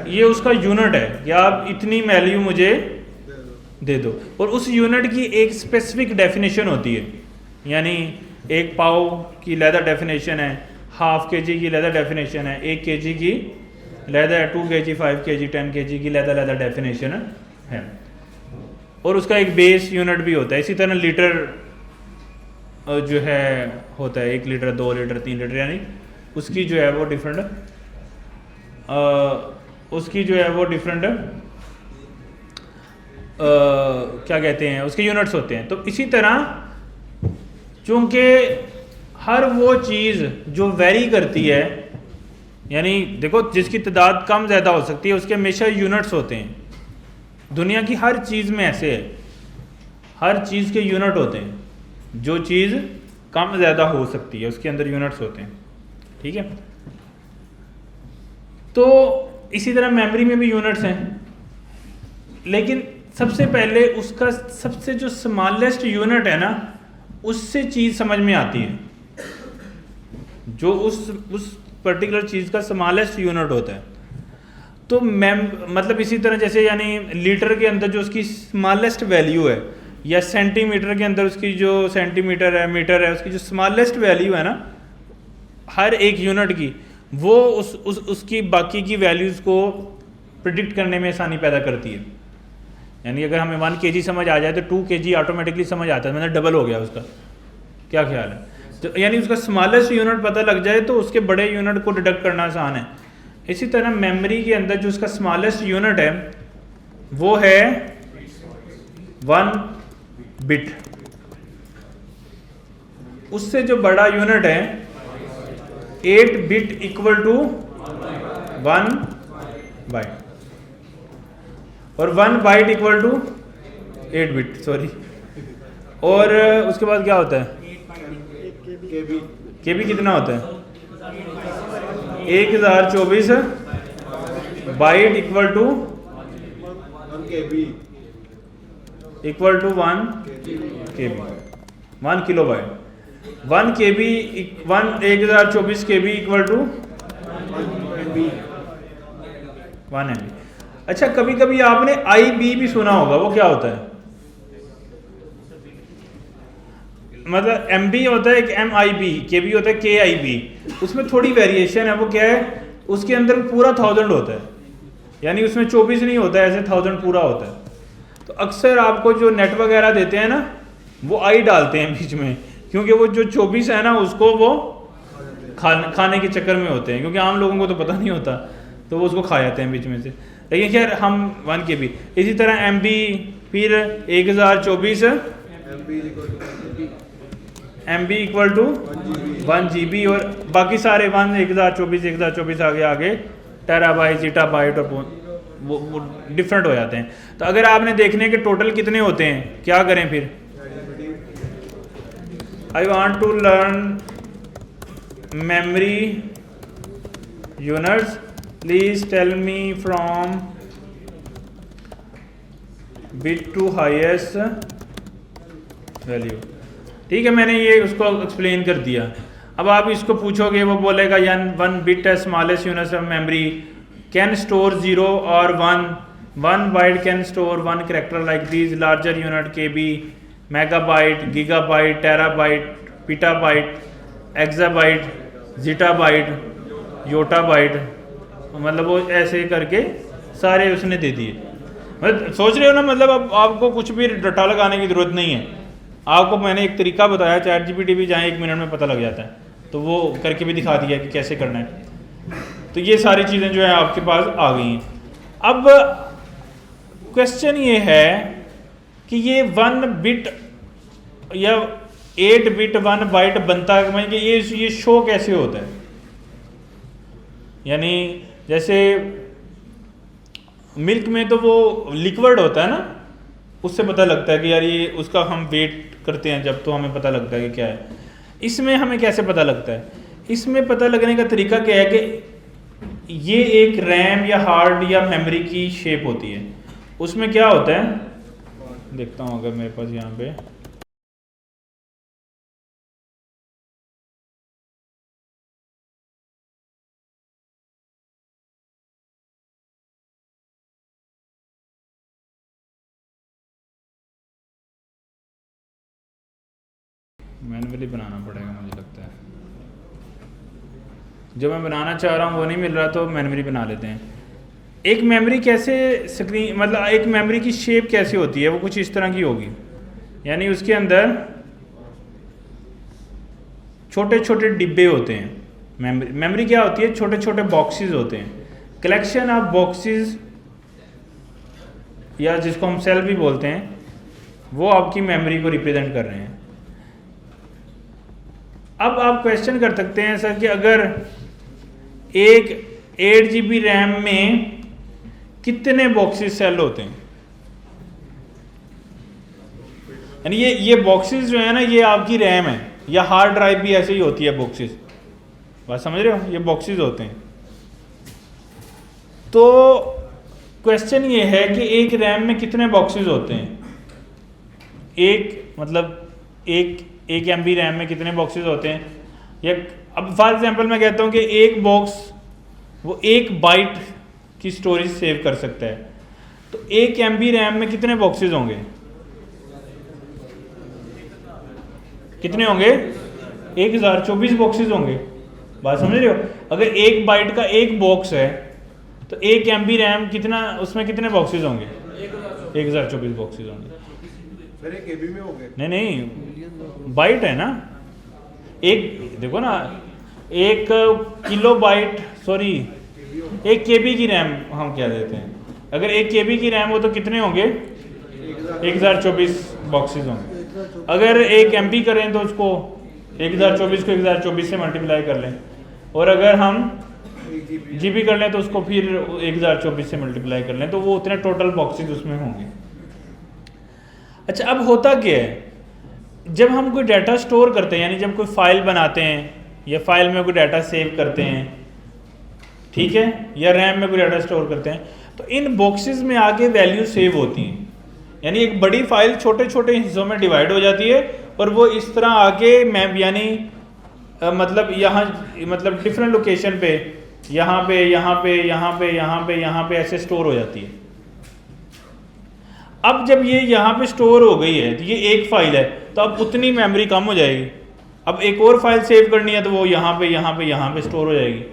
ये उसका यूनिट है कि आप इतनी वैल्यू मुझे दे दो। और उस यूनिट की एक स्पेसिफिक डेफिनेशन होती है, यानी 1 पाव की लहदा डेफिनेशन है, ½ kg की लहदा डेफिनेशन है, 1 kg की लहदा है, 2 kg 5 kg 10 kg की लहदा डेफिनेशन है। और उसका एक बेस यूनिट भी होता है। इसी तरह लीटर जो है होता है, 1 लीटर 2 लीटर 3 लीटर, यानी उसकी जो है वो डिफरेंट क्या कहते हैं, उसके यूनिट्स होते हैं। तो इसी तरह चूँकि हर वो चीज़ जो वेरी करती है, यानी देखो जिसकी तादाद कम ज़्यादा हो सकती है उसके हमेशा यूनिट्स होते हैं। दुनिया की हर चीज़ में ऐसे है, हर चीज़ के यूनिट होते हैं। जो चीज़ कम ज़्यादा हो सकती है उसके अंदर यूनिट्स होते हैं, ठीक है। तो इसी तरह मेमोरी में भी यूनिट्स हैं, लेकिन सबसे पहले उसका सबसे जो स्मॉलेस्ट यूनिट है ना, उससे चीज़ समझ में आती है। जो उस पर्टिकुलर चीज़ का स्मॉलेस्ट यूनिट होता है। तो मतलब इसी तरह जैसे यानी लीटर के अंदर जो उसकी स्मॉलेस्ट वैल्यू है, या सेंटीमीटर के अंदर उसकी जो सेंटीमीटर है, मीटर है, उसकी जो स्मॉलेस्ट वैल्यू है ना हर एक यूनिट की, वो उसकी बाकी की वैल्यूज़ को प्रिडिक्ट करने में आसानी पैदा करती है। यानी अगर हमें 1 kg समझ आ जाए तो 2 kg ऑटोमेटिकली समझ आता है, मतलब डबल हो गया उसका। क्या ख्याल है? तो यानी उसका स्मॉलेस्ट यूनिट पता लग जाए तो उसके बड़े यूनिट को डिडक्ट करना आसान है। इसी तरह मेमोरी के अंदर जो उसका स्मॉलेस्ट यूनिट है वो है 1 बिट। उससे जो बड़ा यूनिट है 8 बिट इक्वल टू 1 बाइट, और 1 byte equal to 8 bit, sorry. और उसके बाद क्या होता है, केबी कितना होता है, 1024 byte equal to 1 KB, 1 kilo byte. 1 KB 1024 KB equal to 1 MB। अच्छा, कभी कभी आपने IB भी सुना होगा, वो क्या होता है? मतलब MB होता है एक MIB, KB होता है KIB। उसमें थोड़ी वेरिएशन है। वो क्या है, उसके अंदर पूरा 1000 होता है, यानी उसमें 24 नहीं होता है, ऐसे 1000 पूरा होता है। तो अक्सर आपको जो नेट वगैरह देते हैं ना, वो आई डालते हैं बीच में, क्योंकि वो जो 24 है ना उसको वो खाने के चक्कर में होते हैं, क्योंकि आम लोगों को तो पता नहीं होता, तो वो उसको खा जाते हैं बीच में से। लेकिन खैर हम 1 KB। इसी तरह MB फिर 1024 MB इक्वल टू 1 GB, और बाकी सारे 1024 आगे टेराबाइट, जीटाबाइट और वो डिफरेंट हो जाते हैं। तो अगर आपने देखने के टोटल कितने होते हैं, क्या करें फिर? I want to learn memory units, please tell me from bit to highest value. ठीक है, मैंने ये उसको एक्सप्लेन कर दिया। अब आप इसको पूछोगे, वो बोलेगा यान 1 बिट है smallest unit of memory, can store 0 और 1 byte can store 1 character like these, larger unit KB, megabyte, gigabyte, terabyte, petabyte, exabyte, zettabyte, yottabyte. मतलब वो ऐसे करके सारे उसने दे दिए। मतलब सोच रहे हो ना, मतलब अब आपको कुछ भी डटा लगाने की ज़रूरत नहीं है। आपको मैंने एक तरीका बताया, ChatGPT भी जहाँ 1 मिनट में पता लग जाता है, तो वो करके भी दिखा दिया कि कैसे करना है। तो ये सारी चीज़ें जो है आपके पास आ गई हैं। अब क्वेश्चन ये है कि ये 1 बिट या 8 बिट 1 बाइट बनता है, मतलब ये शो कैसे होता है? यानी जैसे मिल्क में तो वो लिक्विड होता है ना, उससे पता लगता है कि यार ये, उसका हम वेट करते हैं जब, तो हमें पता लगता है कि क्या है। इसमें हमें कैसे पता लगता है? इसमें पता लगने का तरीका क्या है कि ये एक रैम या हार्ड या मेमोरी की शेप होती है। उसमें क्या होता है, देखता हूँ अगर मेरे पास यहाँ पे मैनुअली बनाना पड़ेगा मुझे लगता है, जो मैं बनाना चाह रहा हूँ वो नहीं मिल रहा तो मैनुअली बना लेते हैं। एक मेमोरी कैसे स्क्रीन मतलब एक मेमोरी की शेप कैसी होती है, वो कुछ इस तरह की होगी, यानी उसके अंदर छोटे छोटे डिब्बे होते हैं। मेमोरी क्या होती है, छोटे छोटे बॉक्सेस होते हैं, कलेक्शन ऑफ बॉक्सेस या जिसको हम सेल भी बोलते हैं, वो आपकी मेमोरी को रिप्रेजेंट कर रहे हैं। अब आप क्वेश्चन कर सकते हैं सर कि अगर एक 8 GB रैम में कितने बॉक्सेस सेल होते हैं, यानी ये बॉक्सेस जो है ना, ये आपकी रैम है, या हार्ड ड्राइव भी ऐसे ही होती है बॉक्सेस, बात समझ रहे हो, ये बॉक्सेस होते हैं। तो क्वेश्चन ये है कि एक रैम में कितने बॉक्सेस होते हैं, एक MB रैम में कितने बॉक्सेस होते हैं, या अब फॉर एग्जांपल मैं कहता हूँ कि एक बॉक्स वो 1 बाइट की स्टोरेज सेव कर सकता है, तो 1 MB रैम में कितने बॉक्सेस होंगे, कितने होंगे, 1024 बॉक्सेस होंगे, बात समझ रहे हो। अगर 1 बाइट का एक बॉक्स है तो 1 MB रैम कितना, उसमें कितने बॉक्सेस होंगे, 1024 बॉक्सेस होंगे। फिर एक KB में हो गए, नहीं बाइट है ना, एक देखो ना, 1 किलोबाइट सॉरी 1 KB की रैम हम क्या देते हैं, अगर 1 KB की रैम हो तो कितने होंगे, 1024 बॉक्सेस होंगे। अगर 1 MB करें तो उसको 1024 को 1024 से मल्टीप्लाई कर लें, और अगर हम GB कर लें तो उसको फिर 1024 से मल्टीप्लाई कर लें, तो वो उतने टोटल बॉक्सेस उसमें होंगे। अच्छा, अब होता क्या है, जब हम कोई डाटा स्टोर करते हैं, यानी जब कोई फाइल बनाते हैं या फाइल में कोई डाटा सेव करते हैं, ठीक है, या रैम में कोई डाटा स्टोर करते हैं, तो इन बॉक्सेस में आगे वैल्यू सेव होती हैं, यानी एक बड़ी फाइल छोटे छोटे हिस्सों में डिवाइड हो जाती है, और वो इस तरह आगे यानी मतलब यहाँ मतलब डिफरेंट लोकेशन पे, यहाँ पे यहाँ पे यहाँ पे यहाँ पे यहाँ पे ऐसे स्टोर हो जाती है। अब जब ये यहाँ पे स्टोर हो गई है तो ये एक फाइल है, तो अब उतनी मेमोरी कम हो जाएगी, अब एक और फाइल सेव करनी है तो वो यहाँ पे यहाँ पे यहाँ पे स्टोर हो जाएगी।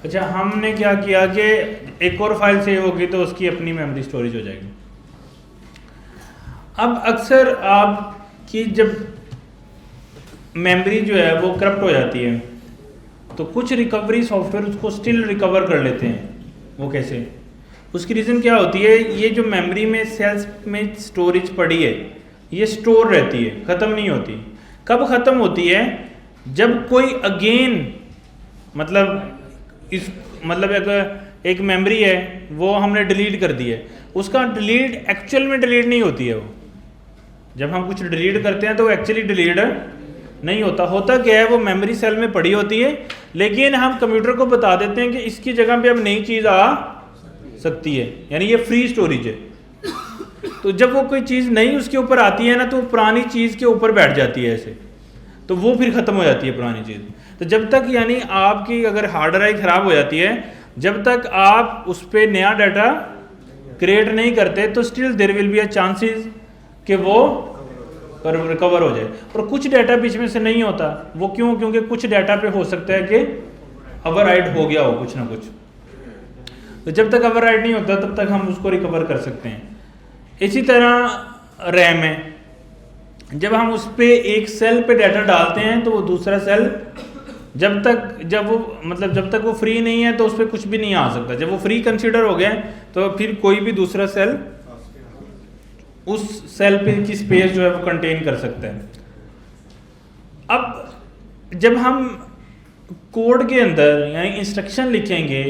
अच्छा, हमने क्या किया कि एक और फाइल सेव होगी तो उसकी अपनी मेमोरी स्टोरेज हो जाएगी। अब अक्सर आपकी जब मेमोरी जो है वो करप्ट हो जाती है तो कुछ रिकवरी सॉफ्टवेयर उसको स्टिल रिकवर कर लेते हैं। वो कैसे, उसकी रीज़न क्या होती है, ये जो मेमोरी में सेल्स में स्टोरेज पड़ी है ये स्टोर रहती है, ख़त्म नहीं होती। कब ख़त्म होती है, जब कोई अगेन मतलब एक मेमोरी है वो हमने डिलीट कर दी है, उसका डिलीट एक्चुअल में डिलीट नहीं होती है। वो जब हम कुछ डिलीट करते हैं तो वो एक्चुअली डिलीट नहीं होता। होता क्या है, वो मेमोरी सेल में पड़ी होती है, लेकिन हम कंप्यूटर को बता देते हैं कि इसकी जगह पे अब नई चीज़ आ सकती है, यानी ये फ्री स्टोरेज है। तो जब वो कोई चीज़ नई उसके ऊपर आती है ना, तो पुरानी चीज़ के ऊपर बैठ जाती है ऐसे, तो वो फिर ख़त्म हो जाती है पुरानी चीज़। तो जब तक यानी आपकी अगर हार्ड ड्राइव ख़राब हो जाती है, जब तक आप उस पर नया डाटा क्रिएट नहीं करते तो still there will be a chances कि वो रिकवर हो जाए। और कुछ डाटा बीच में से नहीं होता, वो क्यों? क्योंकि कुछ डाटा पे हो सकता है कि ओवरराइड हो गया हो कुछ ना कुछ। तो जब तक ओवरराइड नहीं होता तब तक हम उसको रिकवर कर सकते हैं। इसी तरह रैम है, जब हम उस पर एक सेल पे डाटा डालते हैं तो वो दूसरा सेल जब तक वो फ्री नहीं है तो उस पर कुछ भी नहीं आ सकता। जब वो फ्री कंसीडर हो गया तो फिर कोई भी दूसरा सेल उस सेल पे की स्पेस जो है वो कंटेन कर सकता है। अब जब हम कोड के अंदर यानी इंस्ट्रक्शन लिखेंगे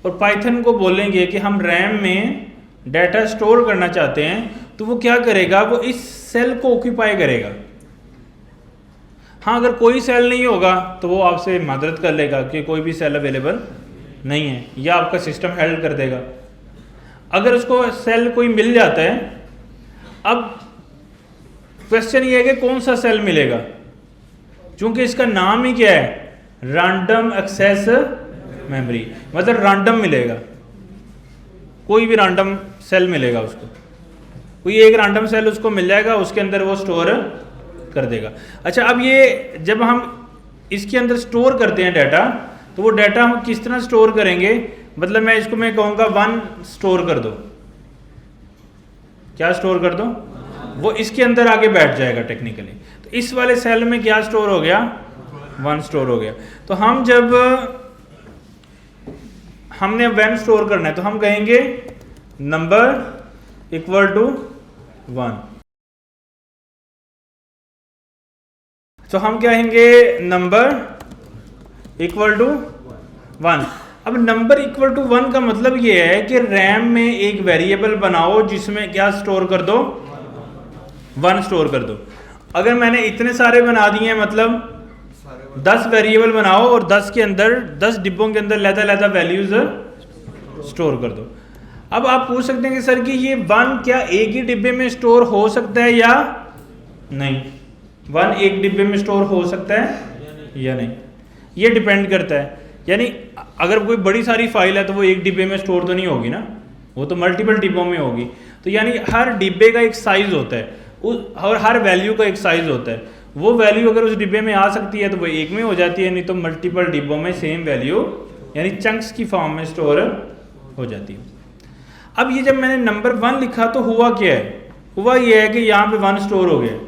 और पाइथन को बोलेंगे कि हम रैम में डाटा स्टोर करना चाहते हैं, तो वो क्या करेगा? वो इस सेल को ऑक्यूपाई करेगा। हाँ, अगर कोई सेल नहीं होगा तो वो आपसे मदद कर लेगा कि कोई भी सेल अवेलेबल नहीं है, या आपका सिस्टम हेल्प कर देगा। अगर उसको सेल कोई मिल जाता है, अब क्वेश्चन ये है कि कौन सा सेल मिलेगा, क्योंकि इसका नाम ही क्या है? रैंडम एक्सेस मेमोरी, मतलब रैंडम मिलेगा, कोई भी रैंडम सेल मिलेगा उसको, कोई एक रैंडम सेल उसको मिल जाएगा, उसके अंदर वो स्टोर कर देगा। अच्छा, अब ये जब हम इसके अंदर स्टोर करते हैं डाटा, तो वो डाटा हम किस तरह स्टोर करेंगे? मतलब मैं कहूँगा 1 स्टोर कर दो, क्या स्टोर कर दो? वो इसके अंदर आके बैठ जाएगा टेक्निकली। तो इस वाले सेल में क्या स्टोर हो गया? 1 स्टोर हो गया। तो हम जब हमने 1 स्टोर करना है तो हम कहेंगे नंबर इक्वल टू 1। तो हम क्या कहेंगे? Number equal to 1। अब नंबर इक्वल टू 1 का मतलब ये है कि रैम में एक वेरिएबल बनाओ जिसमें क्या स्टोर कर दो? 1 स्टोर कर दो। अगर मैंने इतने सारे बना दिए हैं, मतलब 10 वेरिएबल बनाओ और 10 के अंदर 10 डिब्बों के अंदर लैदा वैल्यूज स्टोर कर दो। अब आप पूछ सकते हैं कि सर कि ये 1 क्या एक ही डिब्बे में स्टोर हो सकता है या नहीं? 1 एक डिब्बे में स्टोर हो सकता है या नहीं, ये डिपेंड करता है। यानी अगर कोई बड़ी सारी फाइल है तो वो एक डिब्बे में स्टोर तो नहीं होगी ना, वो तो मल्टीपल डिब्बों में होगी। तो यानी हर डिब्बे का एक साइज होता है और हर वैल्यू का एक साइज होता है। वो वैल्यू अगर उस डिब्बे में आ सकती है तो वो एक में हो जाती है, नहीं तो मल्टीपल डिब्बों में सेम वैल्यू यानी चंक्स की फॉर्म में स्टोर हो जाती है। अब ये जब मैंने नंबर 1 लिखा तो हुआ क्या है? हुआ ये है कि यहाँ पे 1 स्टोर हो गया।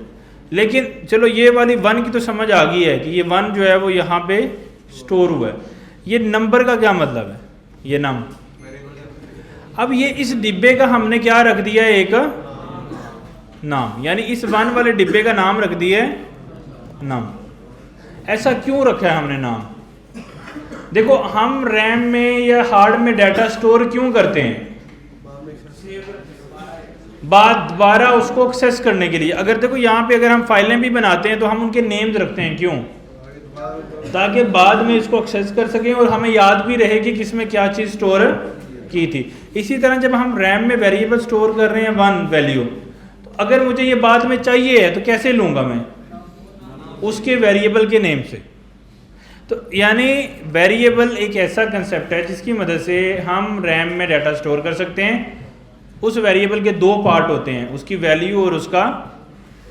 लेकिन चलो ये वाली 1 की तो समझ आ गई है कि ये 1 जो है वो यहाँ पे स्टोर हुआ है। ये नंबर का क्या मतलब है? ये नम, अब ये इस डिब्बे का हमने क्या रख दिया है? एक नाम, यानी इस 1 वाले डिब्बे का नाम रख दिया है नाम। ऐसा क्यों रखा है हमने नाम? देखो, हम रैम में या हार्ड में डाटा स्टोर क्यों करते हैं? दोबारा उसको एक्सेस करने के लिए। अगर देखो यहाँ पे अगर हम फाइलें भी बनाते हैं तो हम उनके नेम्स रखते हैं, क्यों? ताकि बाद में इसको एक्सेस कर सकें और हमें याद भी रहे कि किसमें क्या चीज़ स्टोर की थी। इसी तरह जब हम रैम में वेरिएबल स्टोर कर रहे हैं 1 वैल्यू, तो अगर मुझे ये बाद में चाहिए है तो कैसे लूँगा मैं? उसके वेरिएबल के नेम से। तो यानी वेरिएबल एक ऐसा कंसेप्ट है जिसकी मदद से हम रैम में डाटा स्टोर कर सकते हैं। उस वेरिएबल के 2 पार्ट होते हैं, उसकी वैल्यू और उसका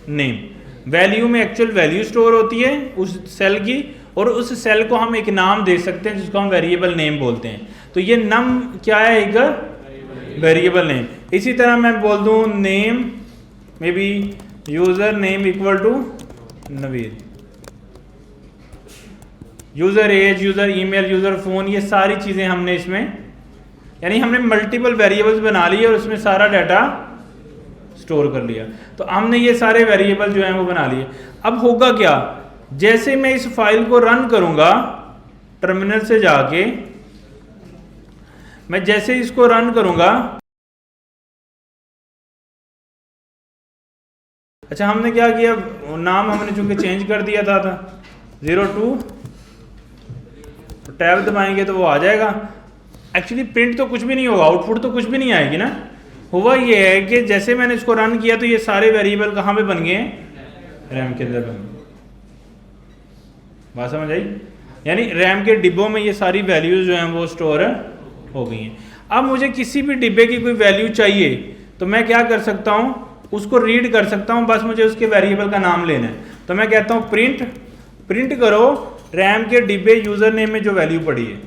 नेम। वैल्यू में एक्चुअल वैल्यू स्टोर होती है उस सेल की, और उस सेल को हम एक नाम दे सकते हैं जिसको हम वेरिएबल नेम बोलते हैं। तो ये नम क्या है? एक वेरिएबल नेम। इसी तरह मैं बोल दूं name may be user name equal to Naveed, user age, user email, user phone, ये सारी चीजें हमने इसमें यानी हमने मल्टीपल वेरिएबल्स बना लिए और उसमें सारा डाटा स्टोर कर लिया। तो हमने ये सारे वेरिएबल जो हैं वो बना लिए। अब होगा क्या? जैसे मैं इस फाइल को रन करूंगा टर्मिनल से जाके, मैं जैसे इसको रन करूंगा, अच्छा हमने क्या किया? नाम हमने चूंकि चेंज कर दिया था 02, टैब दबाएंगे तो वो आ जाएगा। एक्चुअली प्रिंट तो कुछ भी नहीं होगा, आउटपुट तो कुछ भी नहीं आएगी ना। हुआ ये है कि जैसे मैंने इसको रन किया तो ये सारे वेरिएबल कहाँ पे बन गए? रैम के अंदर बन गए। बात समझ आई? यानी रैम के डिब्बों में ये सारी वैल्यूज़ जो हैं वो स्टोर हो गई हैं। अब मुझे किसी भी डिब्बे की कोई वैल्यू चाहिए तो मैं क्या कर सकता हूँ, उसको रीड कर सकता हूँ, बस मुझे उसके वेरिएबल का नाम लेना है। तो मैं कहता हूँ प्रिंट करो रैम के डिब्बे यूज़र नेम में जो वैल्यू पड़ी है।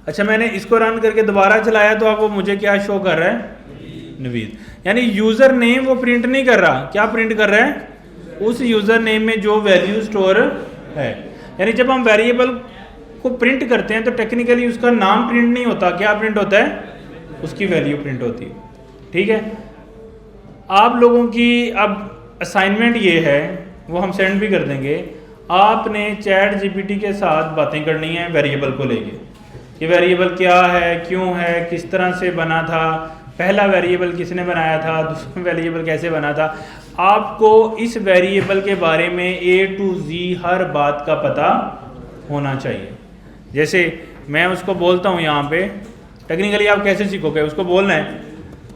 अच्छा, मैंने इसको रन करके दोबारा चलाया तो अब वो मुझे क्या शो कर रहा है? नवीद। यानी यूज़र नेम वो प्रिंट नहीं कर रहा, क्या प्रिंट कर रहा है? उस यूज़र नेम में जो वैल्यू स्टोर है। यानी जब हम वेरिएबल को प्रिंट करते हैं तो टेक्निकली उसका नाम प्रिंट नहीं होता, क्या प्रिंट होता है? उसकी वैल्यू प्रिंट होती है। ठीक है, आप लोगों की अब असाइनमेंट ये है, वो हम सेंड भी कर देंगे। आपने चैट जीपीटी के साथ बातें करनी है वेरिएबल को लेके, कि वेरिएबल क्या है, क्यों है, किस तरह से बना था, पहला वेरिएबल किसने बनाया था, दूसरा वेरिएबल कैसे बना था। आपको इस वेरिएबल के बारे में A to Z हर बात का पता होना चाहिए। जैसे मैं उसको बोलता हूँ यहाँ पे, टेक्निकली आप कैसे सीखोगे, उसको बोलना है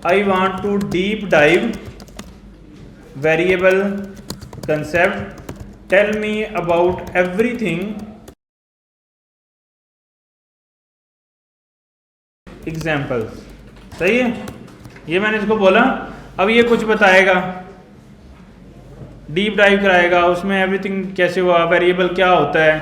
I want to deep dive variable concept, tell me about everything examples. सही है, ये मैंने इसको बोला। अब ये कुछ बताएगा, डीप डाइव कराएगा, उसमें एवरीथिंग कैसे हुआ, वेरिएबल क्या होता है,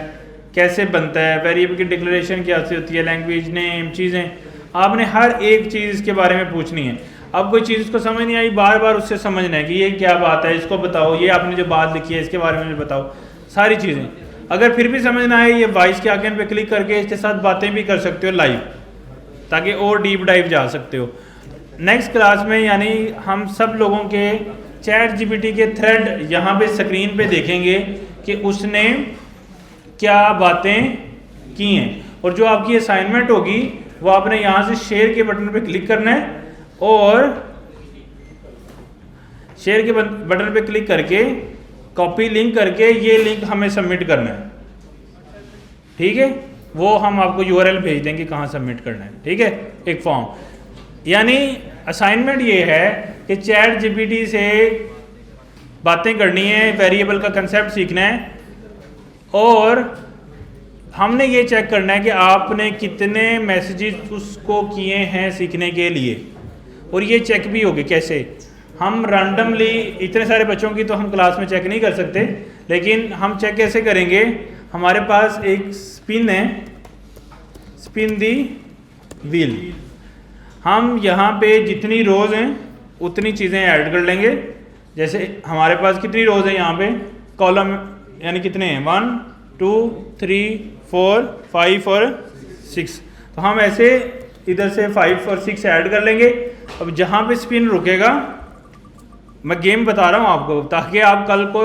कैसे बनता है, वेरिएबल की डिक्लेरेशन क्या होती है, लैंग्वेज नेम, चीज़ें। आपने हर एक चीज़ इसके बारे में पूछनी है। अब कोई चीज़ उसको समझ नहीं आई, बार बार उससे समझना है कि ये क्या बात है, इसको बताओ, ये आपने जो बात लिखी है इसके बारे में भी बताओ, सारी चीज़ें। अगर फिर भी समझ ना आए, ये वॉइस के आइकन पे क्लिक करके इसके साथ बातें भी कर सकते हो लाइव, ताकि और डीप डाइव जा सकते हो। नेक्स्ट क्लास में यानी हम सब लोगों के चैट जीपीटी के थ्रेड यहाँ पे स्क्रीन पे देखेंगे कि उसने क्या बातें की हैं, और जो आपकी असाइनमेंट होगी वो आपने यहाँ से शेयर के बटन पे क्लिक करना है, और शेयर के बटन पे क्लिक करके कॉपी लिंक करके ये लिंक हमें सबमिट करना है। ठीक है, वो हम आपको यूआरएल भेज देंगे कहाँ सबमिट करना है। ठीक है, एक फॉर्म। यानी असाइनमेंट ये है कि चैट जीपीटी से बातें करनी है, वेरिएबल का कंसेप्ट सीखना है, और हमने ये चेक करना है कि आपने कितने मैसेजेस उसको किए हैं सीखने के लिए। और ये चेक भी होगी कैसे, हम रैंडमली इतने सारे बच्चों की तो हम क्लास में चेक नहीं कर सकते, लेकिन हम चेक कैसे करेंगे, हमारे पास एक स्पिन है, स्पिन दी व्हील। हम यहाँ पे जितनी रोज़ हैं उतनी चीज़ें ऐड कर लेंगे। जैसे हमारे पास कितनी रोज़ हैं यहाँ पे, कॉलम यानी कितने हैं, 1 2 3 4 5 और 6, तो हम ऐसे इधर से 5 और 6 ऐड कर लेंगे। अब जहाँ पे स्पिन रुकेगा, मैं गेम बता रहा हूँ आपको ताकि आप कल को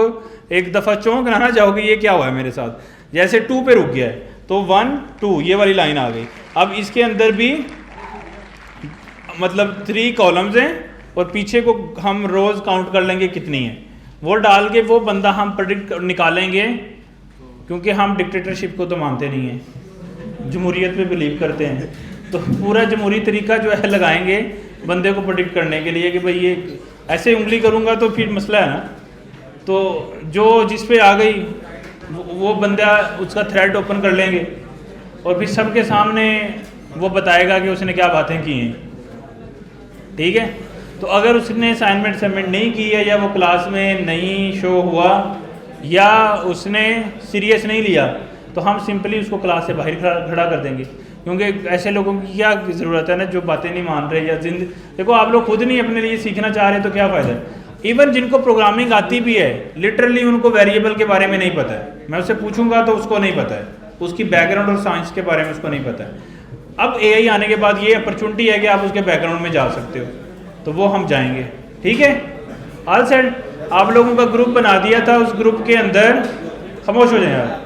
एक दफ़ा चौंक ना जाओगे ये क्या हुआ है मेरे साथ। जैसे 2 पे रुक गया है तो 1 2 ये वाली लाइन आ गई। अब इसके अंदर भी मतलब 3 कॉलम्स हैं और पीछे को हम रोज़ काउंट कर लेंगे कितनी है, वो डाल के वो बंदा हम प्रेडिक्ट निकालेंगे, क्योंकि हम डिक्टेटरशिप को तो मानते नहीं हैं, जमहूरियत पे बिलीव करते हैं। तो पूरा जमहूरी तरीका जो है लगाएंगे बंदे को प्रेडिक्ट करने के लिए कि भाई ये ऐसे उंगली करूँगा तो फिर मसला है ना। तो जो जिस पे आ गई वो बंदा उसका थ्रेड ओपन कर लेंगे और फिर सबके सामने वो बताएगा कि उसने क्या बातें की हैं। ठीक है, तो अगर उसने असाइनमेंट सबमिट नहीं की है, या वो क्लास में नहीं शो हुआ, या उसने सीरियस नहीं लिया, तो हम सिंपली उसको क्लास से बाहर खड़ा कर देंगे। क्योंकि ऐसे लोगों की क्या ज़रूरत है ना, जो बातें नहीं मान रहे, या देखो आप लोग खुद नहीं अपने लिए सीखना चाह रहे तो क्या फ़ायदा है। इवन जिनको प्रोग्रामिंग आती भी है, लिटरली उनको वेरिएबल के बारे में नहीं पता है। मैं उससे पूछूंगा तो उसको नहीं पता है, उसकी बैकग्राउंड और साइंस के बारे में उसको नहीं पता है। अब एआई आने के बाद ये अपॉर्चुनिटी है कि आप उसके बैकग्राउंड में जा सकते हो, तो वो हम जाएंगे। ठीक है, ऑल सेट। आप लोगों का ग्रुप बना दिया था, उस ग्रुप के अंदर खामोश हो जाए यार।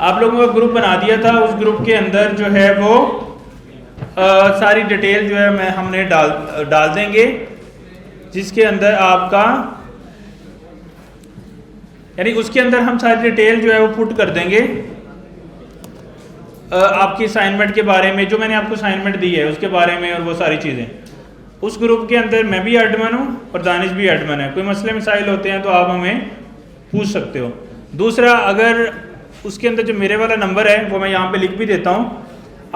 आप लोगों का ग्रुप बना दिया था, उस ग्रुप के अंदर जो है वो सारी डिटेल जो है हमने डाल देंगे, जिसके अंदर आपका यानी उसके अंदर हम सारी डिटेल जो है वो पुट कर देंगे आपकी असाइनमेंट के बारे में, जो मैंने आपको असाइनमेंट दी है उसके बारे में, और वो सारी चीज़ें। उस ग्रुप के अंदर मैं भी एडमिन हूँ और दानिश भी एडमिन है। कोई मसले मसाइल होते हैं तो आप हमें पूछ सकते हो। दूसरा, अगर उसके अंदर जो मेरे वाला नंबर है वो मैं यहाँ पे लिख भी देता हूँ,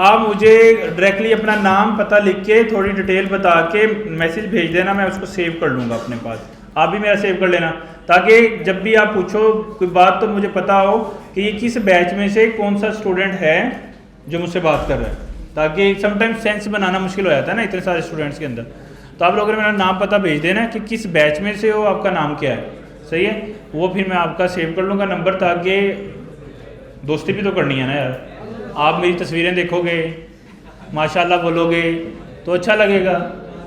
आप मुझे डायरेक्टली अपना नाम पता लिख के थोड़ी डिटेल बता के मैसेज भेज देना, मैं उसको सेव कर लूँगा अपने पास। आप भी मेरा सेव कर लेना, ताकि जब भी आप पूछो कोई बात तो मुझे पता हो कि ये किस बैच में से कौन सा स्टूडेंट है जो मुझसे बात कर रहा है, ताकि समटाइम्स सेंस बनाना मुश्किल हो जाता है ना इतने सारे स्टूडेंट्स के अंदर। तो आप लोगों ने मेरा नाम पता भेज देना कि किस बैच में से हो, आपका नाम क्या है, सही है। वो फिर मैं आपका सेव कर लूँगा नंबर, ताकि दोस्ती भी तो करनी है ना यार। आप मेरी तस्वीरें देखोगे, माशाल्लाह बोलोगे तो अच्छा लगेगा,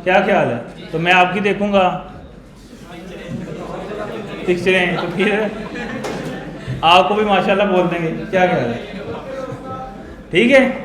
क्या ख्याल है। तो मैं आपकी देखूँगा पिक्चरें, तो फिर आपको भी माशाल्लाह बोल देंगे, क्या ख्याल है, ठीक है।